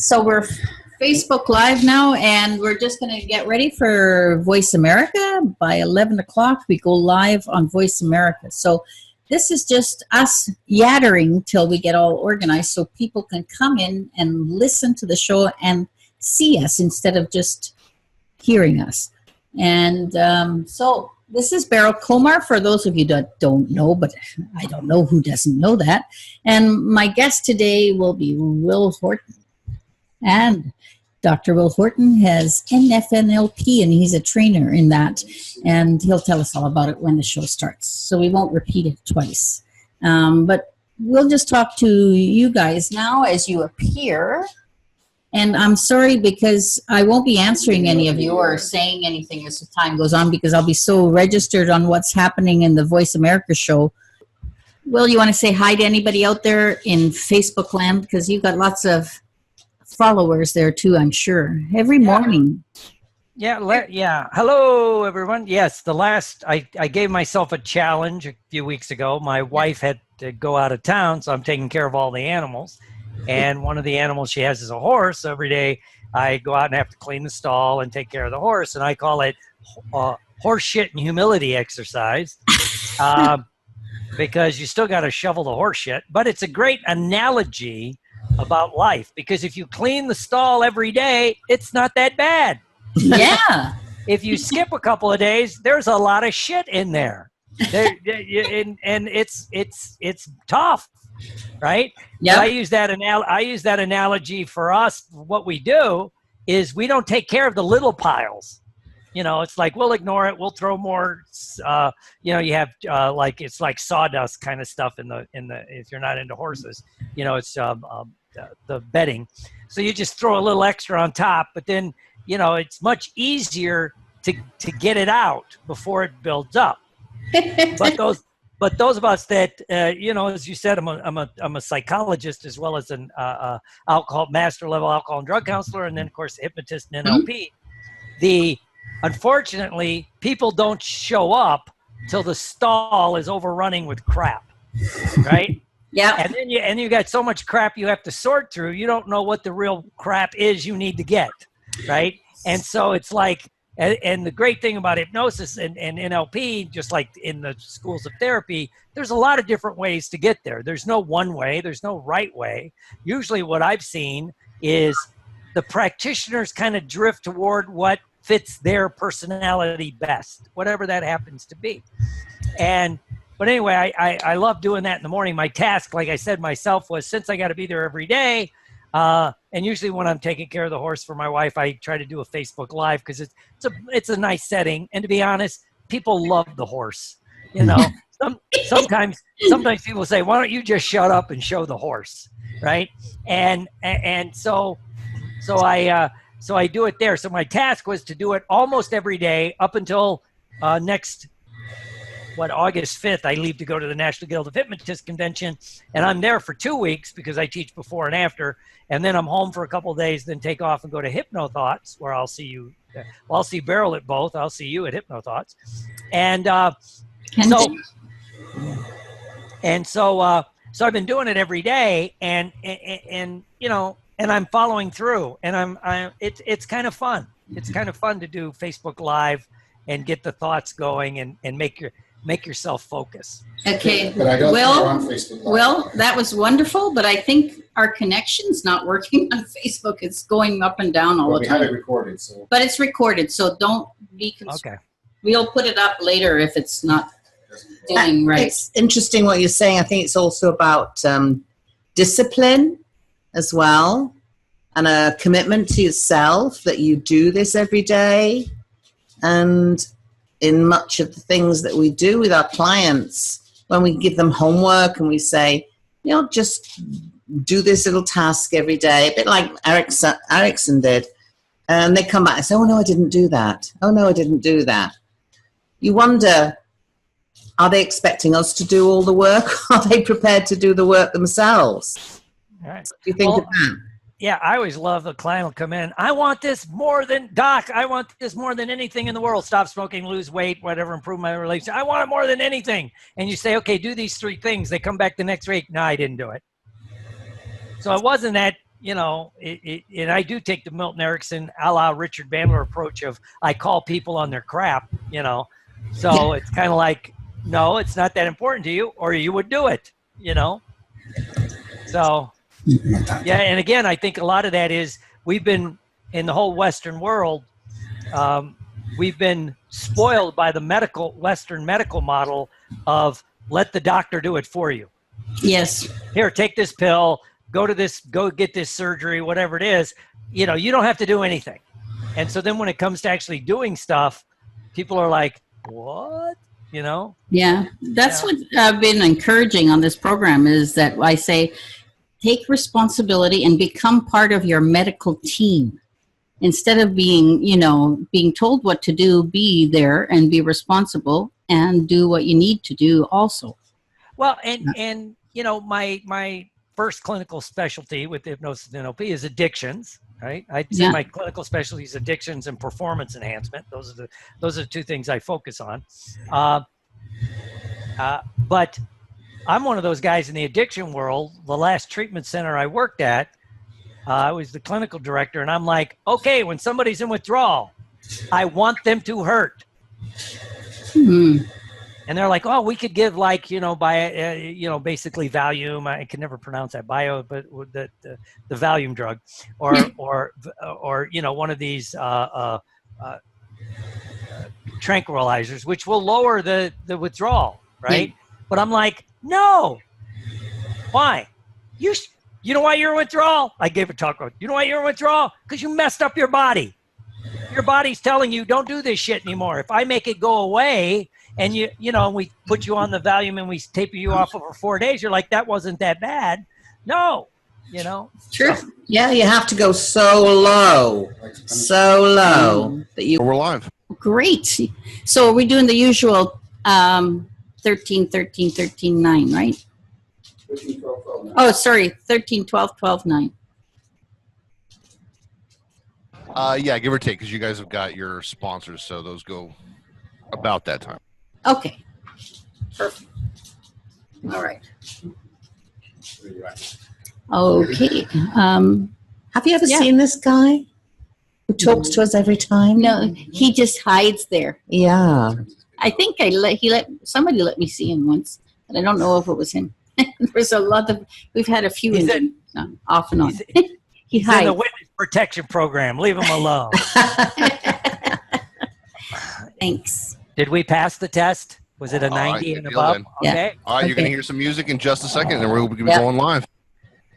So we're Facebook Live now, and we're just going to get ready for Voice America. By 11 o'clock, we go live on Voice America. So this is just us yattering till we get all organized so people can come in and listen to the show and see us instead of just hearing us. And so this is Beryl Komar, for those of you that don't know, but I don't know who doesn't know that. And my guest today will be Will Horton. And Dr. Will Horton has NFNLP, and he's a trainer in that. And he'll tell us all about it when the show starts. So we won't repeat it twice. But we'll just talk to you guys now as you appear. And I'm sorry because I won't be answering any of you or saying anything as the time goes on because I'll be so registered on what's happening in the Voice America show. Will, you want to say hi to anybody out there in Facebook land? Because you've got lots of followers there too, I'm sure. Every morning. Yeah. Hello, everyone. Yes, I gave myself a challenge a few weeks ago. My wife had to go out of town, so I'm taking care of all the animals. And one of the animals she has is a horse. Every day I go out and have to clean the stall and take care of the horse. And I call it horse shit and humility exercise because you still got to shovel the horse shit. But it's a great analogy about life, because if you clean the stall every day, it's not that bad. Yeah. If you skip a couple of days, there's a lot of shit in there. And it's tough, right? Yeah. I use that analogy for us. What we do is we don't take care of the little piles. You know, it's like we'll ignore it. We'll throw more. You have like it's like sawdust kind of stuff in the if you're not into horses. You know, it's the bedding. So you just throw a little extra on top, but then it's much easier to get it out before it builds up. But those of us that as you said, I'm a psychologist as well as an master level alcohol and drug counselor, and then of course hypnotist and NLP. Unfortunately, people don't show up till the stall is overrunning with crap, right? Yeah. And you got so much crap you have to sort through. You don't know what the real crap is you need to get, right? And so it's like, and the great thing about hypnosis and NLP, just like in the schools of therapy, there's a lot of different ways to get there. There's no one way. There's no right way. Usually what I've seen is the practitioners kind of drift toward what fits their personality best, whatever that happens to be. But anyway, I love doing that in the morning. My task, like I said myself, was since I got to be there every day, and usually when I'm taking care of the horse for my wife, I try to do a Facebook Live because it's a nice setting. And to be honest, people love the horse. Sometimes people say, "Why don't you just shut up and show the horse?" Right? And so I do it there. So my task was to do it almost every day up until next. August 5th, I leave to go to the National Guild of Hypnotists Convention, and I'm there for 2 weeks because I teach before and after, and then I'm home for a couple of days, then take off and go to Hypno Thoughts, where I'll see you. I'll see Beryl at both. I'll see you at Hypno Thoughts. So I've been doing it every day, and I'm following through, and it's kind of fun. It's kind of fun to do Facebook Live and get the thoughts going and make yourself focus. Okay. But I don't think we're on Facebook Live. Well, that was wonderful, but I think our connection's not working on Facebook. It's going up and down all the time. We have it recorded, so. But it's recorded, so don't be concerned. Okay. We'll put it up later if it's not doing right. It's interesting what you're saying. I think it's also about discipline as well, and a commitment to yourself that you do this every day. And in much of the things that we do with our clients, when we give them homework and we say, just do this little task every day, a bit like Erickson did, and they come back and say, oh, no, I didn't do that. Oh, no, I didn't do that. You wonder, are they expecting us to do all the work? Are they prepared to do the work themselves? All right. What do you think of that? Yeah, I always love the client will come in. I want this more than Doc. I want this more than anything in the world. Stop smoking, lose weight, whatever, improve my relationship. I want it more than anything. And you say, okay, do these 3 things. They come back the next week. No, I didn't do it. So it wasn't that and I do take the Milton Erickson a la Richard Bandler approach of I call people on their crap, so it's kind of like, no, it's not that important to you, or you would do it, so yeah. And again, I think a lot of that is we've been in the whole Western world, we've been spoiled by the Western medical model of let the doctor do it for you. Yes. Here, take this pill, go get this surgery, whatever it is. You don't have to do anything. And so then when it comes to actually doing stuff, people are like, what? Yeah. That's what I've been encouraging on this program is that I say, take responsibility and become part of your medical team. Instead of being told what to do, be there and be responsible and do what you need to do also. Well, and my first clinical specialty with hypnosis and NLP is addictions, right? I'd say my clinical specialty is addictions and performance enhancement. Those are the two things I focus on. But I'm one of those guys in the addiction world. The last treatment center I worked at, I was the clinical director, and I'm like, okay, when somebody's in withdrawal, I want them to hurt. Mm-hmm. And they're like, oh, we could give basically Valium. I can never pronounce that but the Valium drug, or one of these tranquilizers, which will lower the withdrawal, right? Yeah. But I'm like, no. Why? You know why you're in withdrawal? I gave a talk. You know why you're in withdrawal? Because you messed up your body. Your body's telling you, don't do this shit anymore. If I make it go away and we put you on the Valium and we taper you off over 4 days, you're like, that wasn't that bad. No, True. So, Yeah, you have to go so low that you. We're live. Great. So are we doing the usual 13, 13, 13, 9, right? 13, 12, 12, 9. Oh, sorry, 13, 12, 12, 9. Yeah, give or take, because you guys have got your sponsors, so those go about that time. Okay. Perfect. All right. Okay. Have you ever seen this guy who talks to us every time? No, he just hides there. Yeah. I think somebody let me see him once, but I don't know if it was him. There's a lot of, we've had a few off and on. He he's hides. in the witness protection program. Leave him alone. Thanks. Did we pass the test? Was it a 90 and above? Okay. All right, you're going to hear some music in just a second, and we're going to be going live.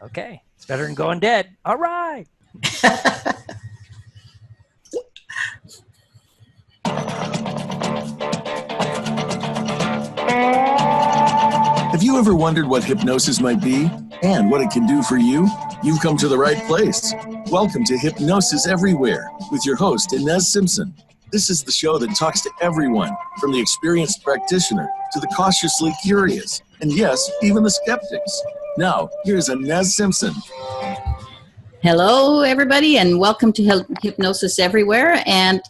Okay. It's better than going dead. All right. Have you ever wondered what hypnosis might be and what it can do for you? You've come to the right place. Welcome to Hypnosis Everywhere with your host, Inez Simpson. This is the show that talks to everyone, from the experienced practitioner to the cautiously curious, and yes, even the skeptics. Now, here's Inez Simpson. Hello, everybody, and welcome to Hypnosis Everywhere. And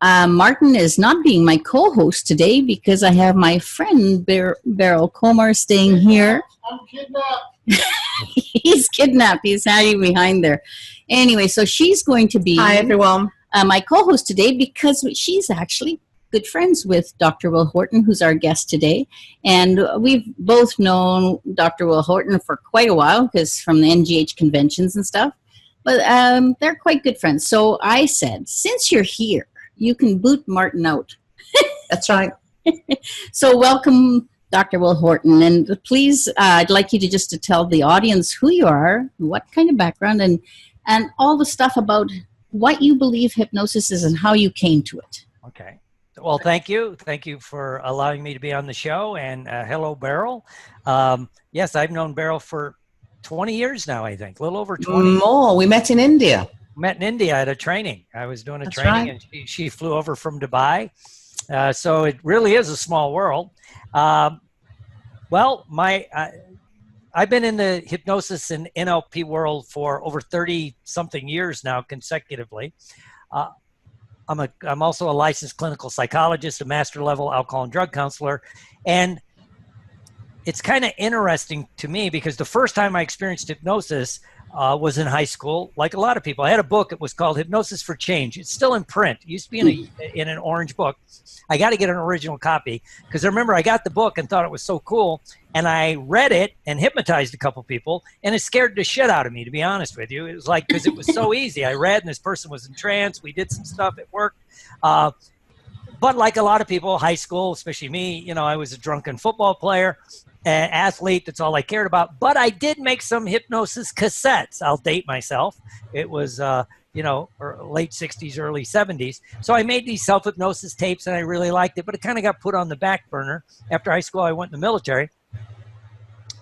Martin is not being my co-host today because I have my friend Beryl Comar staying here. I'm kidnapped. He's kidnapped. He's hiding behind there. Anyway, so she's going to be Hi, everyone. My co-host today because she's actually good friends with Dr. Will Horton, who's our guest today. And we've both known Dr. Will Horton for quite a while because from the NGH conventions and stuff. But they're quite good friends. So I said, since you're here, you can boot Martin out. That's right. So welcome, Dr. Will Horton. And please, I'd like you to tell the audience who you are, what kind of background, and all the stuff about what you believe hypnosis is and how you came to it. Okay. Well, thank you. Thank you for allowing me to be on the show. And hello, Beryl. Yes, I've known Beryl for 20 years now, I think. A little over 20. More. We met in India. Met in India at a training. I was doing a That's training, right. and she flew over from Dubai. So it really is a small world. Well, I've been in the hypnosis and NLP world for over 30-something years now consecutively. I'm also a licensed clinical psychologist, a master level alcohol and drug counselor. And it's kind of interesting to me because the first time I experienced hypnosis, was in high school, like a lot of people. I had a book. It was called Hypnosis for Change. It's still in print. It used to be in an orange book. I got to get an original copy because I remember I got the book and thought it was so cool. And I read it and hypnotized a couple people, and it scared the shit out of me, to be honest with you. It was like, because it was so easy. I read, and this person was in trance. We did some stuff. It worked. But like a lot of people, high school, especially me, you know, I was a drunken football player, athlete. That's all I cared about. But I did make some hypnosis cassettes. I'll date myself. It was, you know, late 60s, early 70s. So I made these self-hypnosis tapes, and I really liked it. But it kind of got put on the back burner. After high school, I went in the military.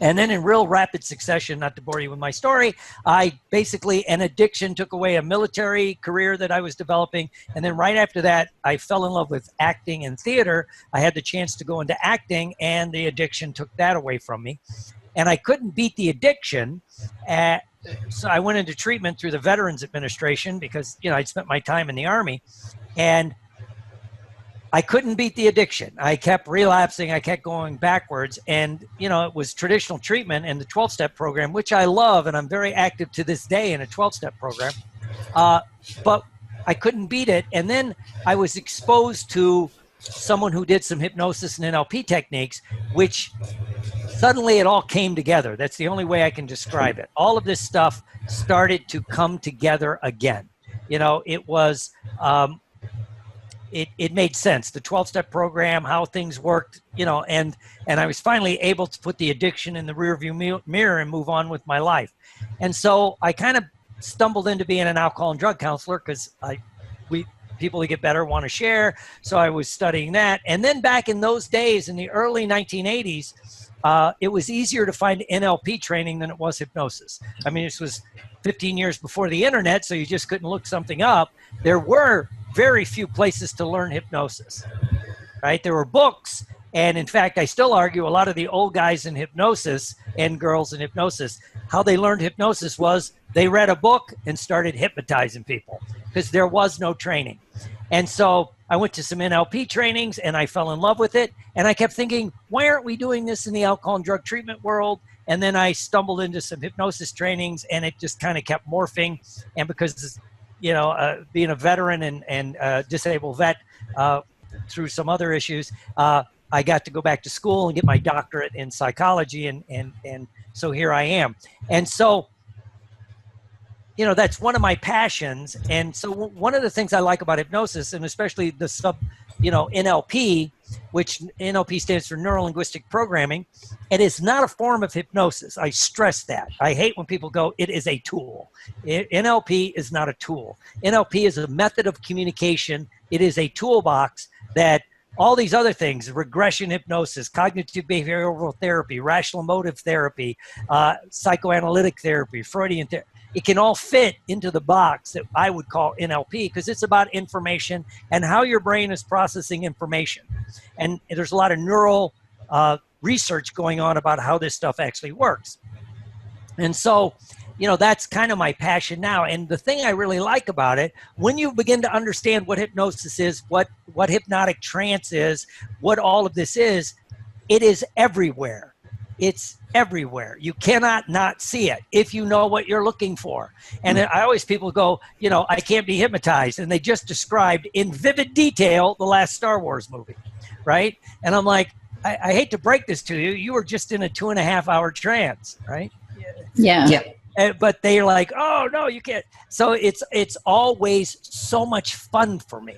And then in real rapid succession, not to bore you with my story, I basically, an addiction took away a military career that I was developing. And then right after that, I fell in love with acting and theater. I had the chance to go into acting, and the addiction took that away from me. And I couldn't beat the addiction. So I went into treatment through the Veterans Administration because, you know, I'd spent my time in the Army. And I couldn't beat the addiction. I kept relapsing. I kept going backwards. And, you know, it was traditional treatment and the 12-step program, which I love. And I'm very active to this day in a 12-step program. But I couldn't beat it. And then I was exposed to someone who did some hypnosis and NLP techniques, which suddenly it all came together. That's the only way I can describe it. All of this stuff started to come together again. You know, it was... It made sense, the 12-step program, how things worked, you know, and I was finally able to put the addiction in the rearview mirror and move on with my life. And so I kind of stumbled into being an alcohol and drug counselor because people who get better want to share. So I was studying that. And then back in those days, in the early 1980s, it was easier to find NLP training than it was hypnosis. I mean, this was 15 years before the internet, so you just couldn't look something up. There were very few places to learn hypnosis, right? There were books, and in fact, I still argue a lot of the old guys in hypnosis and girls in hypnosis, how they learned hypnosis was they read a book and started hypnotizing people because there was no training. And so I went to some NLP trainings and I fell in love with it. And I kept thinking, why aren't we doing this in the alcohol and drug treatment world? And then I stumbled into some hypnosis trainings and it just kind of kept morphing. And because, you know, being a veteran and disabled vet through some other issues, I got to go back to school and get my doctorate in psychology. And so here I am. And so, you know, that's one of my passions. And so one of the things I like about hypnosis, and especially the NLP, which NLP stands for Neuro-Linguistic Programming, it is not a form of hypnosis. I stress that. I hate when people go, it is a tool. NLP is not a tool. NLP is a method of communication. It is a toolbox that all these other things, regression hypnosis, cognitive behavioral therapy, rational emotive therapy, psychoanalytic therapy, Freudian therapy, it can all fit into the box that I would call NLP because it's about information and how your brain is processing information. And there's a lot of neural research going on about how this stuff actually works. And so, you know, that's kind of my passion now. And the thing I really like about it, when you begin to understand what hypnosis is, what hypnotic trance is, what all of this is, it is everywhere. It's everywhere. You cannot not see it if you know what you're looking for. And I always, people go, you know, I can't be hypnotized. And they just described in vivid detail the last Star Wars movie, right? And I'm like, I hate to break this to you. You were just in a 2.5-hour trance, right? Yeah. But they're like, oh, no, you can't. So it's always so much fun for me.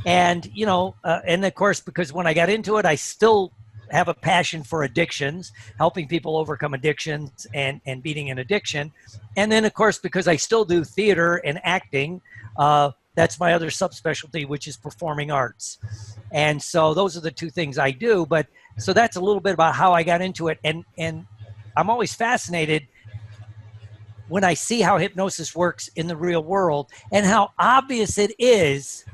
And, you know, and of course, because when I got into it, I still have a passion for addictions, helping people overcome addictions and beating an addiction. And then, of course, because I still do theater and acting, that's my other subspecialty, which is performing arts. And so those are the two things I do. But so that's a little bit about how I got into it. And I'm always fascinated when I see how hypnosis works in the real world and how obvious it is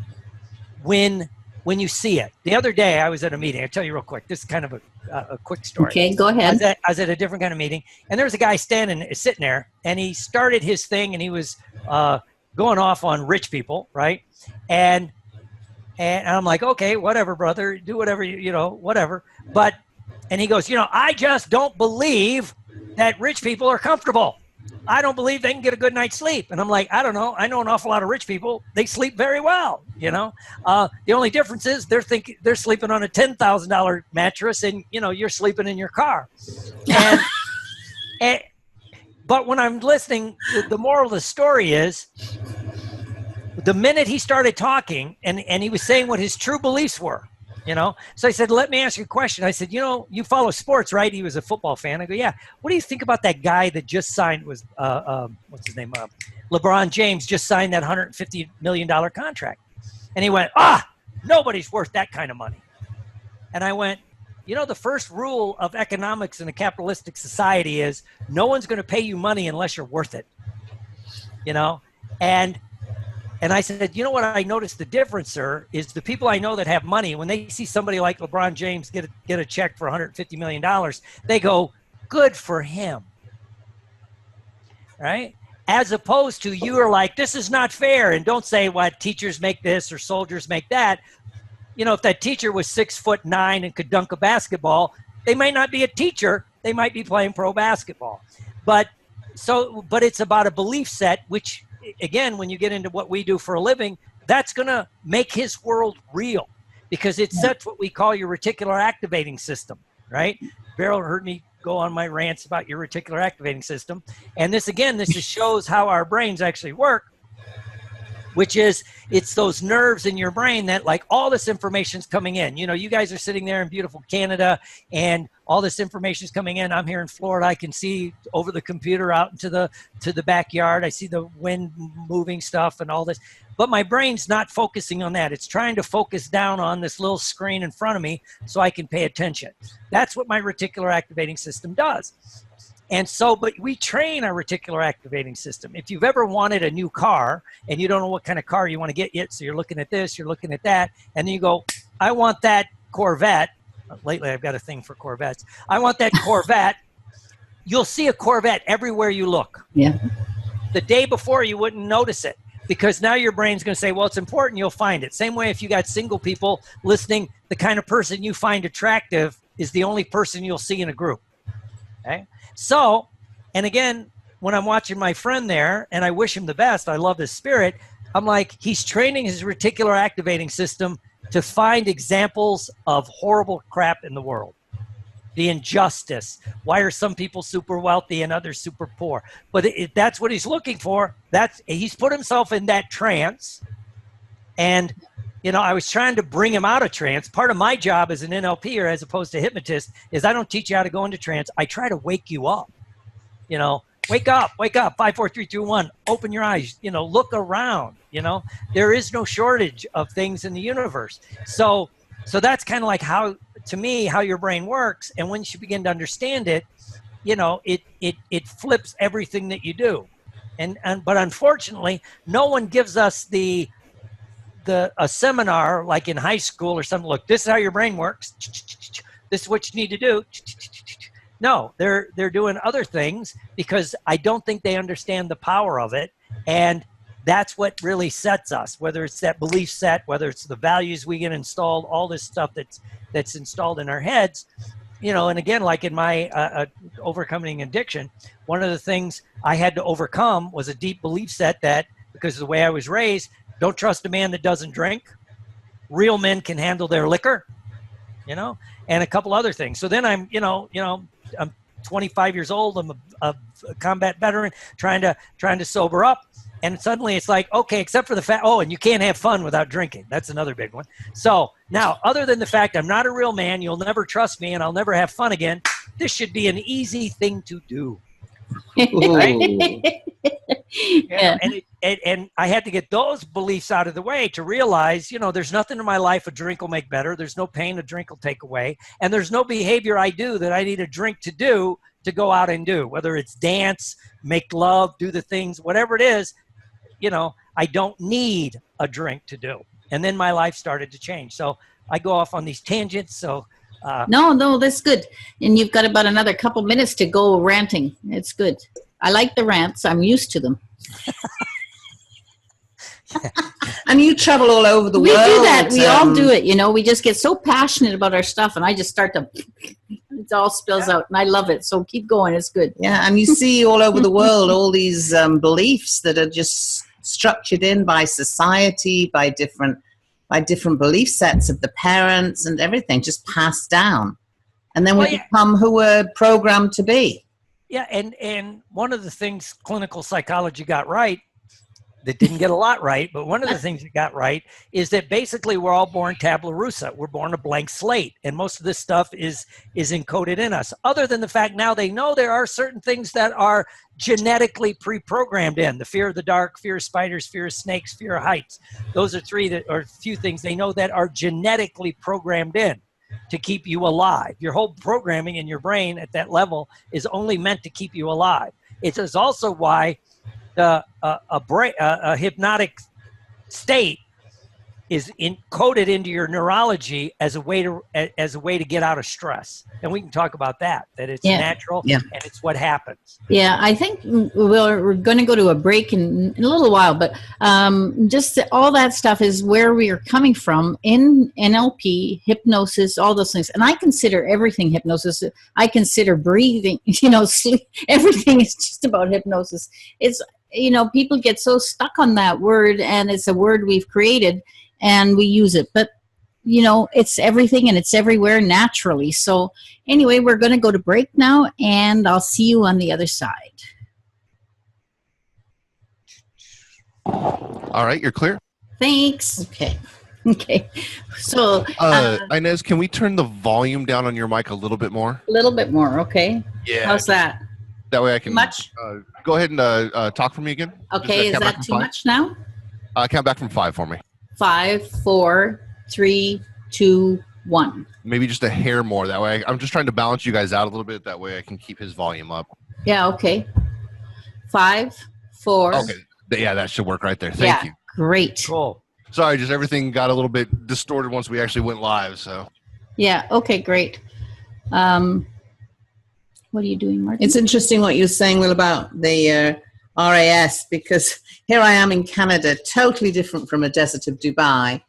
when you see it. The other day I was at a meeting. I'll tell you real quick. This is kind of a quick story. Okay, go ahead. I was at a different kind of meeting, and there was a guy sitting there, and he started his thing, and he was going off on rich people, right? And I'm like, okay, whatever, brother, do whatever you know, whatever. And he goes, you know, I just don't believe that rich people are comfortable. I don't believe they can get a good night's sleep. And I'm like, I don't know. I know an awful lot of rich people. They sleep very well. The only difference is they're sleeping on a $10,000 mattress, and you're sleeping in your car. But when I'm listening, the moral of the story is, the minute he started talking and he was saying what his true beliefs were, So I said, let me ask you a question. I said, you follow sports, right? He was a football fan. I go, yeah. What do you think about that guy that just signed, what's his name? LeBron James just signed that $150 million contract. And he went, nobody's worth that kind of money. And I went, the first rule of economics in a capitalistic society is no one's going to pay you money unless you're worth it. And I said, what I noticed the difference, sir, is the people I know that have money, when they see somebody like LeBron James get a check for $150 million, they go, good for him. Right? As opposed to you are like, this is not fair. And don't say what teachers make this or soldiers make that. If that teacher was 6'9" and could dunk a basketball, they might not be a teacher. They might be playing pro basketball. But it's about a belief set, which, again, when you get into what we do for a living, that's going to make his world real, because it sets what we call your reticular activating system, right? Beryl heard me go on my rants about your reticular activating system. And this just shows how our brains actually work, which is it's those nerves in your brain that, like, all this information's coming in. You guys are sitting there in beautiful Canada and all this information's coming in. I'm here in Florida. I can see over the computer out into the backyard. I see the wind moving stuff and all this. But my brain's not focusing on that. It's trying to focus down on this little screen in front of me so I can pay attention. That's what my reticular activating system does. And so, but we train our reticular activating system. If you've ever wanted a new car and you don't know what kind of car you want to get yet, so you're looking at this, you're looking at that, and then you go, I want that Corvette. Lately, I've got a thing for Corvettes. I want that Corvette. You'll see a Corvette everywhere you look. Yeah. The day before, you wouldn't notice it, because now your brain's going to say, well, it's important, you'll find it. Same way if you got single people listening, the kind of person you find attractive is the only person you'll see in a group. Okay? So, and again, when I'm watching my friend there, and I wish him the best, I love his spirit, I'm like, he's training his reticular activating system to find examples of horrible crap in the world. The injustice. Why are some people super wealthy and others super poor? But that's what he's looking for. He's put himself in that trance. And, I was trying to bring him out of trance. Part of my job as an NLP, or as opposed to hypnotist, is I don't teach you how to go into trance. I try to wake you up. Wake up, 5, 4, 3, 2, 1. Open your eyes, look around, There is no shortage of things in the universe. So that's kind of like how your brain works. And once you begin to understand it, it flips everything that you do. But unfortunately, no one gives us a seminar like in high school or something. Look, this is how your brain works. This is what you need to do. No, they're doing other things because I don't think they understand the power of it. And that's what really sets us, whether it's that belief set, whether it's the values we get installed, all this stuff that's installed in our heads. And again, like in my overcoming addiction, one of the things I had to overcome was a deep belief set that, because of the way I was raised, don't trust a man that doesn't drink. Real men can handle their liquor, and a couple other things. So then I'm 25 years old. I'm a combat veteran trying to sober up. And suddenly it's like, okay, except for the fact, and you can't have fun without drinking. That's another big one. So now, other than the fact I'm not a real man, you'll never trust me, and I'll never have fun again, this should be an easy thing to do. Right? Yeah. And I had to get those beliefs out of the way to realize, there's nothing in my life a drink will make better. There's no pain a drink will take away. And there's no behavior I do that I need a drink to do to go out and do, whether it's dance, make love, do the things, whatever it is, I don't need a drink to do. And then my life started to change. So I go off on these tangents. So no, that's good. And you've got about another couple minutes to go ranting. It's good. I like the rants. I'm used to them. And you travel all over the world. We do that. We all do it. We just get so passionate about our stuff, and I just start to it all spills out, and I love it. So keep going. It's good. Yeah, and you see all over the world all these beliefs that are just structured in by society, by different belief sets of the parents and everything, just passed down, and then we become who we're programmed to be. Yeah, and one of the things clinical psychology got right, that didn't get a lot right, but one of the things it got right is that basically we're all born tabula rasa. We're born a blank slate, and most of this stuff is encoded in us. Other than the fact now they know there are certain things that are genetically pre-programmed in. The fear of the dark, fear of spiders, fear of snakes, fear of heights. Those are few things they know that are genetically programmed in to keep you alive. Your whole programming in your brain at that level is only meant to keep you alive. It is also why a hypnotic state is encoded into your neurology as a way to get out of stress, and we can talk about that it's natural and it's what happens. Yeah, I think we're going to go to a break in a little while, but just all that stuff is where we are coming from in NLP, hypnosis, all those things. And I consider everything hypnosis. I consider breathing, sleep. Everything is just about hypnosis. It's, people get so stuck on that word, and it's a word we've created and we use it. But it's everything and it's everywhere naturally. So anyway, we're going to go to break now, and I'll see you on the other side. All right, you're clear. Thanks. Okay. So, Inez, can we turn the volume down on your mic a little bit more? a little bit more. Okay. Yeah. How's that? That way I can Much? Go ahead and talk for me again. Okay. Is that too much now? Count back from 5 for me. 5, 4, 3, 2, 1. Maybe just a hair more. That way I'm just trying to balance you guys out a little bit. That way I can keep his volume up. Yeah. Okay. 5, 4. Okay. Yeah, that should work right there. Thank you. Great. Cool. Sorry, just everything got a little bit distorted once we actually went live. So. Yeah. Okay. Great. What are you doing, Martin? It's interesting what you're saying, Will, about the RAS, because here I am in Canada, totally different from a desert of Dubai.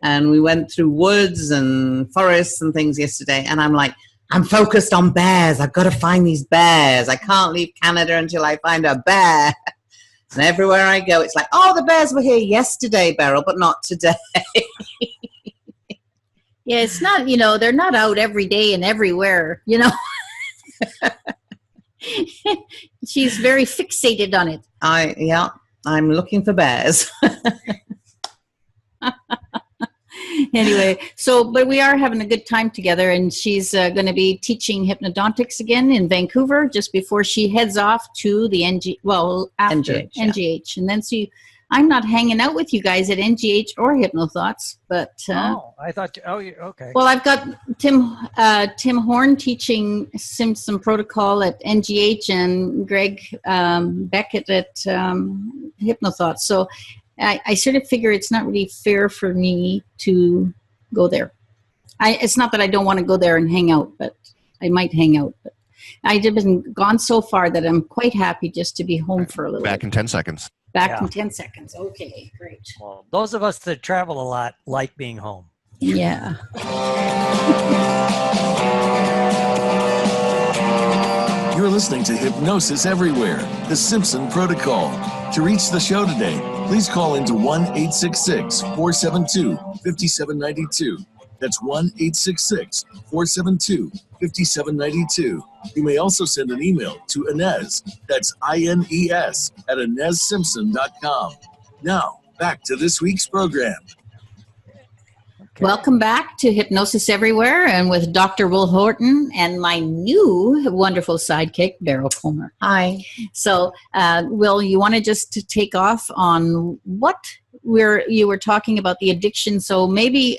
And we went through woods and forests and things yesterday. And I'm like, I'm focused on bears. I've got to find these bears. I can't leave Canada until I find a bear. And everywhere I go, it's like, oh, the bears were here yesterday, Beryl, but not today. Yeah, it's not, they're not out every day and everywhere, She's very fixated on it. I'm looking for bears. Anyway, but we are having a good time together, and she's going to be teaching hypnodontics again in Vancouver just before she heads off to the after NGH. And then I'm not hanging out with you guys at NGH or HypnoThoughts, but I thought okay. Well, I've got Tim Horn teaching Simpson protocol at NGH, and Greg Beckett at HypnoThoughts. So I sort of figure it's not really fair for me to go there. It's not that I don't want to go there and hang out, but I might hang out. But I've been gone so far that I'm quite happy just to be home for a little bit. Back in 10 seconds. Back in 10 seconds. Okay, great. Well, those of us that travel a lot like being home. Yeah. You're listening to Hypnosis Everywhere, the Simpson Protocol. To reach the show today, please call into 1-866-472-5792. That's 1-866-472-5792. You may also send an email to Inez, that's INES, at InezSimpson.com. Now, back to this week's program. Okay. Welcome back to Hypnosis Everywhere, and with Dr. Will Horton and my new wonderful sidekick, Beryl Comer. Hi. So, Will, you want to just take off on what you were talking about the addiction? So maybe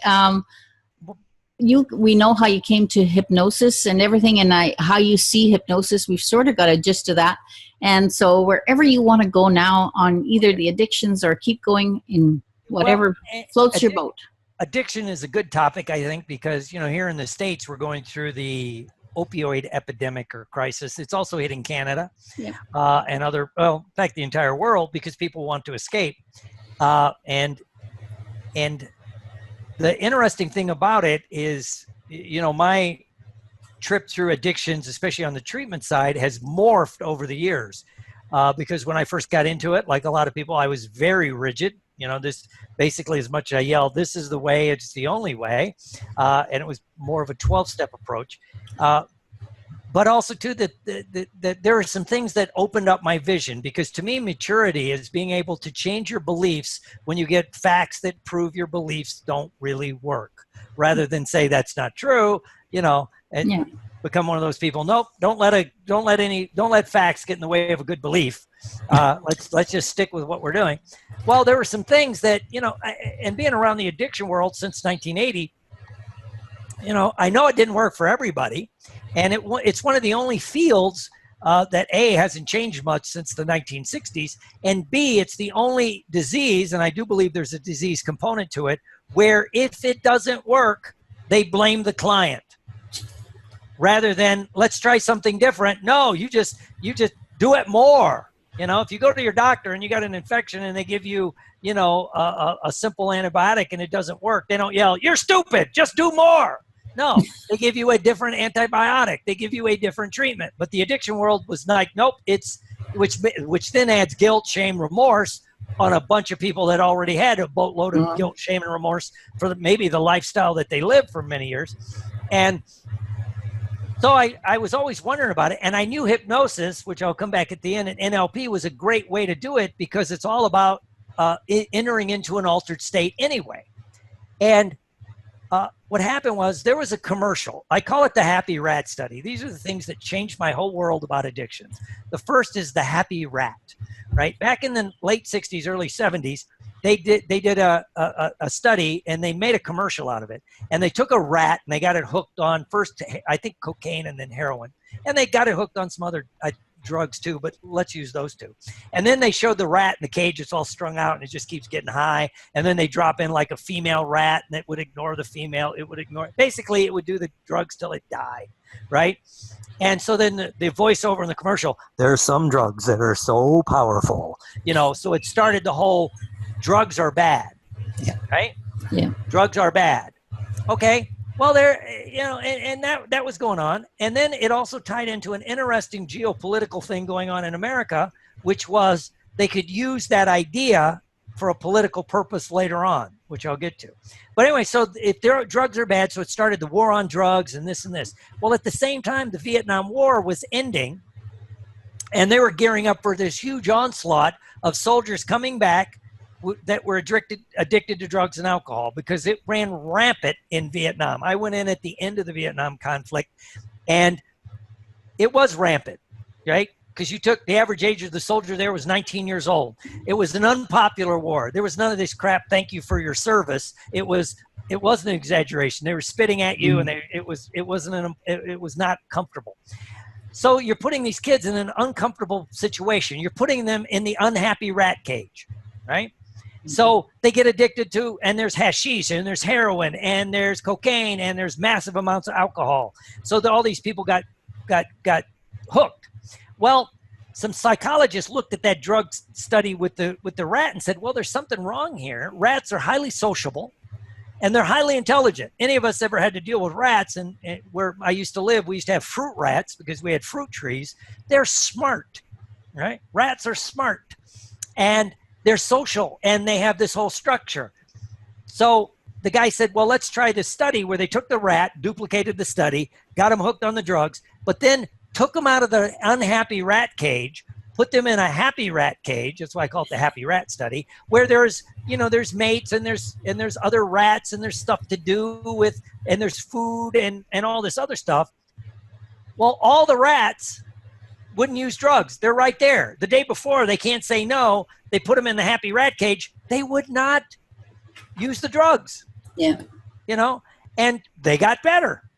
we know how you came to hypnosis and everything, and how you see hypnosis. We've sort of got a gist of that. And so wherever you want to go now on either the addictions or keep going in whatever floats your boat. Addiction is a good topic, I think, because, here in the States, we're going through the opioid epidemic or crisis. It's also hitting Canada and in fact, the entire world, because people want to escape. And the interesting thing about it is, my trip through addictions, especially on the treatment side, has morphed over the years. Because when I first got into it, like a lot of people, I was very rigid. This basically, as much as I yelled, "This is the way, it's the only way," and it was more of a 12-step approach. But also too that there are some things that opened up my vision, because to me, maturity is being able to change your beliefs when you get facts that prove your beliefs don't really work, rather than say that's not true, and become one of those people. Nope, don't let facts get in the way of a good belief. Let's just stick with what we're doing. Well, there were some things that, and being around the addiction world since 1980, I know it didn't work for everybody. And it's one of the only fields that A, hasn't changed much since the 1960s, and B, it's the only disease, and I do believe there's a disease component to it, where if it doesn't work, they blame the client. Rather than, let's try something different. No, you just do it more. If you go to your doctor and you got an infection and they give you, a simple antibiotic and it doesn't work, they don't yell, "You're stupid, just do more." No, they give you a different antibiotic. They give you a different treatment. But the addiction world was like, nope, which then adds guilt, shame, remorse on a bunch of people that already had a boatload of guilt, shame, and remorse for maybe the lifestyle that they lived for many years. And so I was always wondering about it. And I knew hypnosis, which I'll come back at the end, and NLP was a great way to do it, because it's all about entering into an altered state anyway. And what happened was, there was a commercial. I call it the Happy Rad Study. These are the things that changed my whole world about addictions. The first is the Happy Rat, right? Back in the late 60s, early 70s, they did a study, and they made a commercial out of it. And they took a rat and they got it hooked on first, I think, cocaine and then heroin. And they got it hooked on some other drugs too, but let's use those two. And then they showed the rat in the cage. It's all strung out and it just keeps getting high. And then they drop in like a female rat, and it would ignore the female. It would ignore, basically it would do the drugs till it died, right? And so then the voiceover in the commercial, "There's some drugs that are so powerful," so it started the whole drugs are bad, right? Yeah. Drugs are bad. Okay. Well, and that was going on. And then it also tied into an interesting geopolitical thing going on in America, which was they could use that idea for a political purpose later on, which I'll get to. But anyway, so if drugs are bad, so it started the war on drugs and this and this. Well, at the same time, the Vietnam War was ending, and they were gearing up for this huge onslaught of soldiers coming back that were addicted to drugs and alcohol, because it ran rampant in Vietnam. I went in at the end of the Vietnam conflict, and it was rampant, right? Because the average age of the soldier there was 19 years old. It was an unpopular war. There was none of this crap, "Thank you for your service." It wasn't an exaggeration. They were spitting at you, and it was not comfortable. So you're putting these kids in an uncomfortable situation. You're putting them in the unhappy rat cage, right? So they get addicted to, and there's hashish, and there's heroin, and there's cocaine, and there's massive amounts of alcohol. So all these people got hooked. Well, some psychologists looked at that drug study with the rat and said, well, there's something wrong here. Rats are highly sociable, and they're highly intelligent. Any of us ever had to deal with rats, and where I used to live, we used to have fruit rats because we had fruit trees. They're smart, right? Rats are smart, and they're social, and they have this whole structure. So the guy said, well, let's try this study where they took the rat, duplicated the study, got him hooked on the drugs, but then took them out of the unhappy rat cage, put them in a happy rat cage. That's why I call it the Happy Rat Study, where there's mates, and there's other rats, and there's stuff to do with, and there's food and all this other stuff. Well, all the rats wouldn't use drugs. They're right there. The day before, they can't say no. They put them in the happy rat cage. They would not use the drugs. Yeah. And they got better,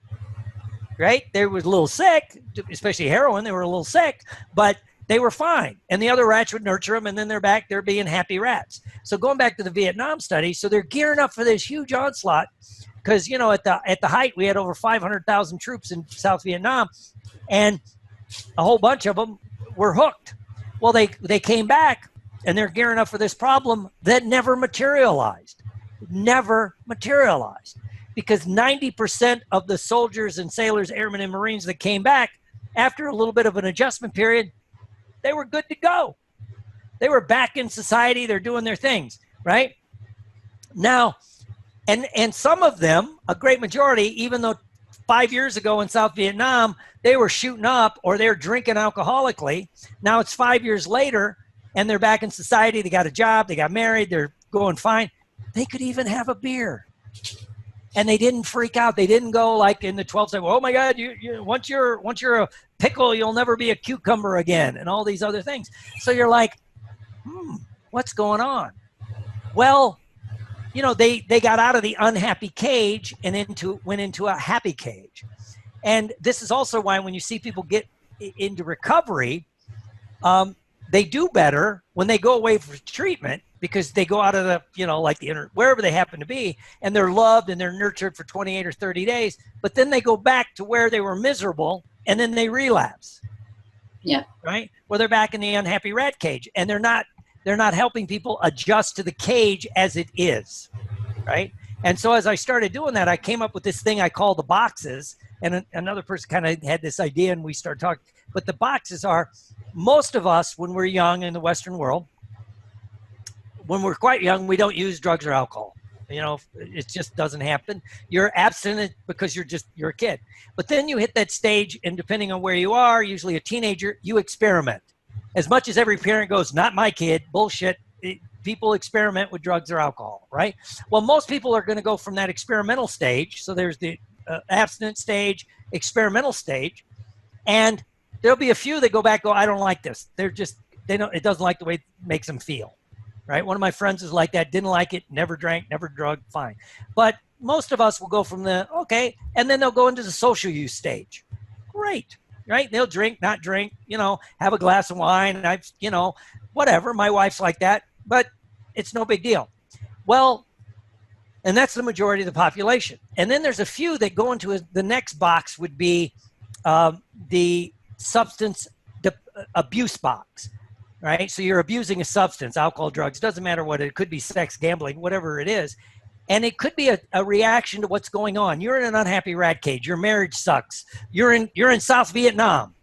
right? They were a little sick, especially heroin. They were a little sick, but they were fine. And the other rats would nurture them, and then they're being happy rats. So going back to the Vietnam study, so they're gearing up for this huge onslaught because, at the height, we had over 500,000 troops in South Vietnam, and a whole bunch of them were hooked. Well, they came back, and they're gearing up for this problem that never materialized. because 90% of the soldiers and sailors, airmen and Marines that came back after a little bit of an adjustment period, they were good to go. They were back in society. They're doing their things, right? Now, and some of them, a great majority, even though 5 years ago in South Vietnam, they were shooting up or they're drinking alcoholically. Now it's 5 years later and they're back in society. They got a job. They got married. They're going fine. They could even have a beer. And they didn't freak out. They didn't go like in the 12th say, oh my God, once you're a pickle, you'll never be a cucumber again, and all these other things. So you're like, what's going on? Well, they got out of the unhappy cage and went into a happy cage. And this is also why when you see people get into recovery, they do better when they go away for treatment, because they go out of the, wherever they happen to be, and they're loved and they're nurtured for 28 or 30 days, but then they go back to where they were miserable and then they relapse. Yeah. Right? Well, they're back in the unhappy rat cage, and they're not helping people adjust to the cage as it is. Right? And so as I started doing that, I came up with this thing I call the boxes, and another person kind of had this idea and we started talking, but the boxes are, most of us when we're young in the Western world, when we're quite young, we don't use drugs or alcohol. It just doesn't happen. You're abstinent because you're a kid. But then you hit that stage, and depending on where you are, usually a teenager, you experiment. As much as every parent goes, not my kid, bullshit, people experiment with drugs or alcohol, right? Well, most people are going to go from that experimental stage. So there's the abstinent stage, experimental stage, and there'll be a few that go back, I don't like this. It doesn't like the way it makes them feel. Right? One of my friends is like that, didn't like it, never drank, never drugged, fine. But most of us will go from okay, and then they'll go into the social use stage. Great, right? They'll drink, not drink, have a glass of wine, and whatever. My wife's like that, but it's no big deal. Well, and that's the majority of the population. And then there's a few that go into the next box would be the substance abuse box. Right? So you're abusing a substance, alcohol, drugs, doesn't matter what it could be, sex, gambling, whatever it is. And it could be a reaction to what's going on. You're in an unhappy rat cage. Your marriage sucks. You're in South Vietnam.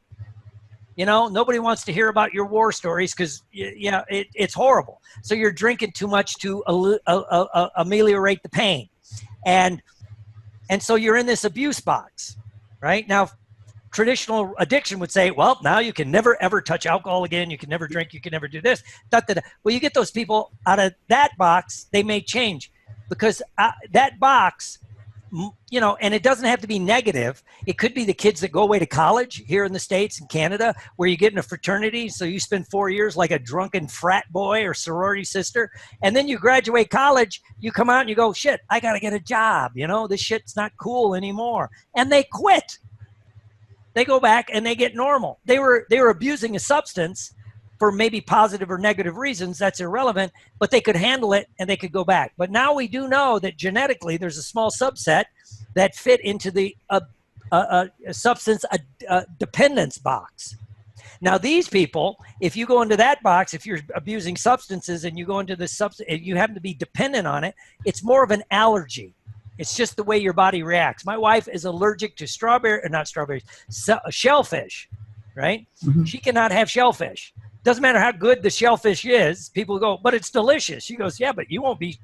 Nobody wants to hear about your war stories because it's horrible. So you're drinking too much to ameliorate the pain. And so you're in this abuse box, right? Now, traditional addiction would say, well, now you can never, ever touch alcohol again. You can never drink. You can never do this. Well, you get those people out of that box, they may change, because that box, and it doesn't have to be negative. It could be the kids that go away to college here in the States and Canada, where you get in a fraternity. So you spend 4 years like a drunken frat boy or sorority sister. And then you graduate college, you come out and you go, shit, I got to get a job. This shit's not cool anymore. And they quit. They go back and they get normal. They were abusing a substance for maybe positive or negative reasons. That's irrelevant, but they could handle it and they could go back. But now we do know that genetically there's a small subset that fit into the substance dependence box. Now these people, if you go into that box, if you're abusing substances and you go into the substance, you happen to be dependent on it, it's more of an allergy. It's just the way your body reacts. My wife is allergic to shellfish, right? Mm-hmm. She cannot have shellfish. Doesn't matter how good the shellfish is. People go, but it's delicious. She goes, yeah, but you won't be,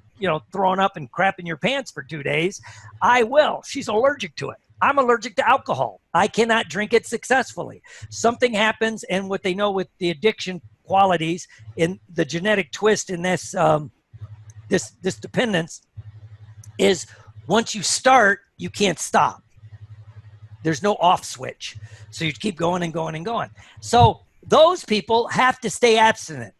throwing up and crapping your pants for 2 days. I will. She's allergic to it. I'm allergic to alcohol. I cannot drink it successfully. Something happens, and what they know with the addiction qualities in the genetic twist in this this dependence is, once you start, you can't stop. There's no off switch. So you keep going and going and going. So those people have to stay abstinent.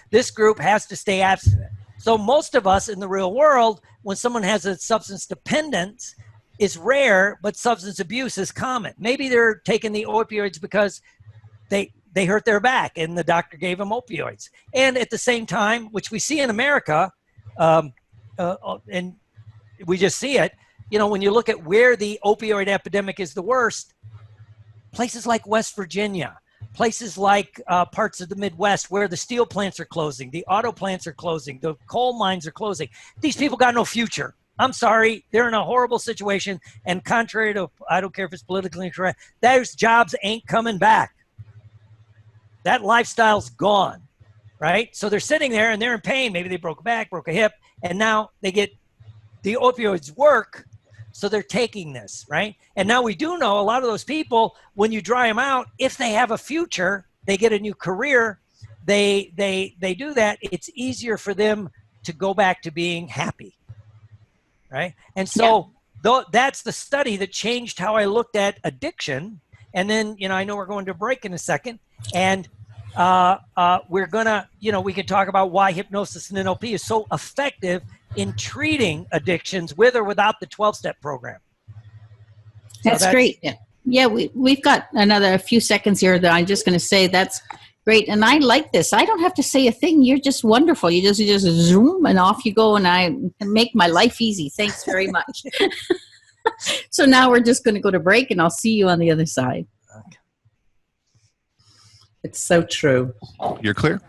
This group has to stay abstinent. So most of us in the real world, when someone has a substance dependence, it's rare, but substance abuse is common. Maybe they're taking the opioids because they hurt their back and the doctor gave them opioids. And at the same time, which we see in America, and we just see it, when you look at where the opioid epidemic is the worst, places like West Virginia, places like parts of the Midwest where the steel plants are closing, the auto plants are closing, the coal mines are closing. These people got no future. I'm sorry, they're in a horrible situation. And contrary to, I don't care if it's politically incorrect, those jobs ain't coming back. That lifestyle's gone, right? So they're sitting there and they're in pain. Maybe they broke a back, broke a hip, and now they get the opioids work. So they're taking this, right? And now we do know a lot of those people, when you dry them out, if they have a future, they get a new career, they do that, it's easier for them to go back to being happy, right? And so that's the study that changed how I looked at addiction. And then, I know we're going to break in a second, and we're gonna, we could talk about why hypnosis and NLP is so effective in treating addictions with or without the 12-step program. That's great. Yeah, we've got a few seconds here that I'm just going to say that's great. And I like this. I don't have to say a thing. You're just wonderful. You just zoom and off you go, and I make my life easy. Thanks very much. So now we're just going to go to break, and I'll see you on the other side. Okay. It's so true. You're clear?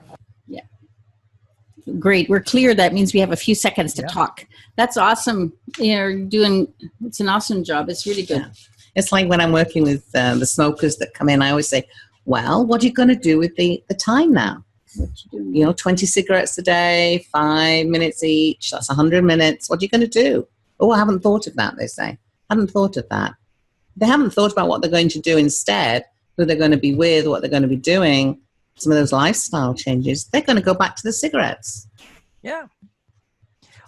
Great. We're clear. That means we have a few seconds to talk. That's awesome. It's an awesome job. It's really good. Yeah. It's like when I'm working with the smokers that come in, I always say, well, what are you going to do with the time now? 20 cigarettes a day, 5 minutes each. That's 100 minutes. What are you going to do? Oh, I haven't thought of that, they say. I haven't thought of that. They haven't thought about what they're going to do instead, who they're going to be with, what they're going to be doing. Some of those lifestyle changes, they're going to go back to the cigarettes. Yeah.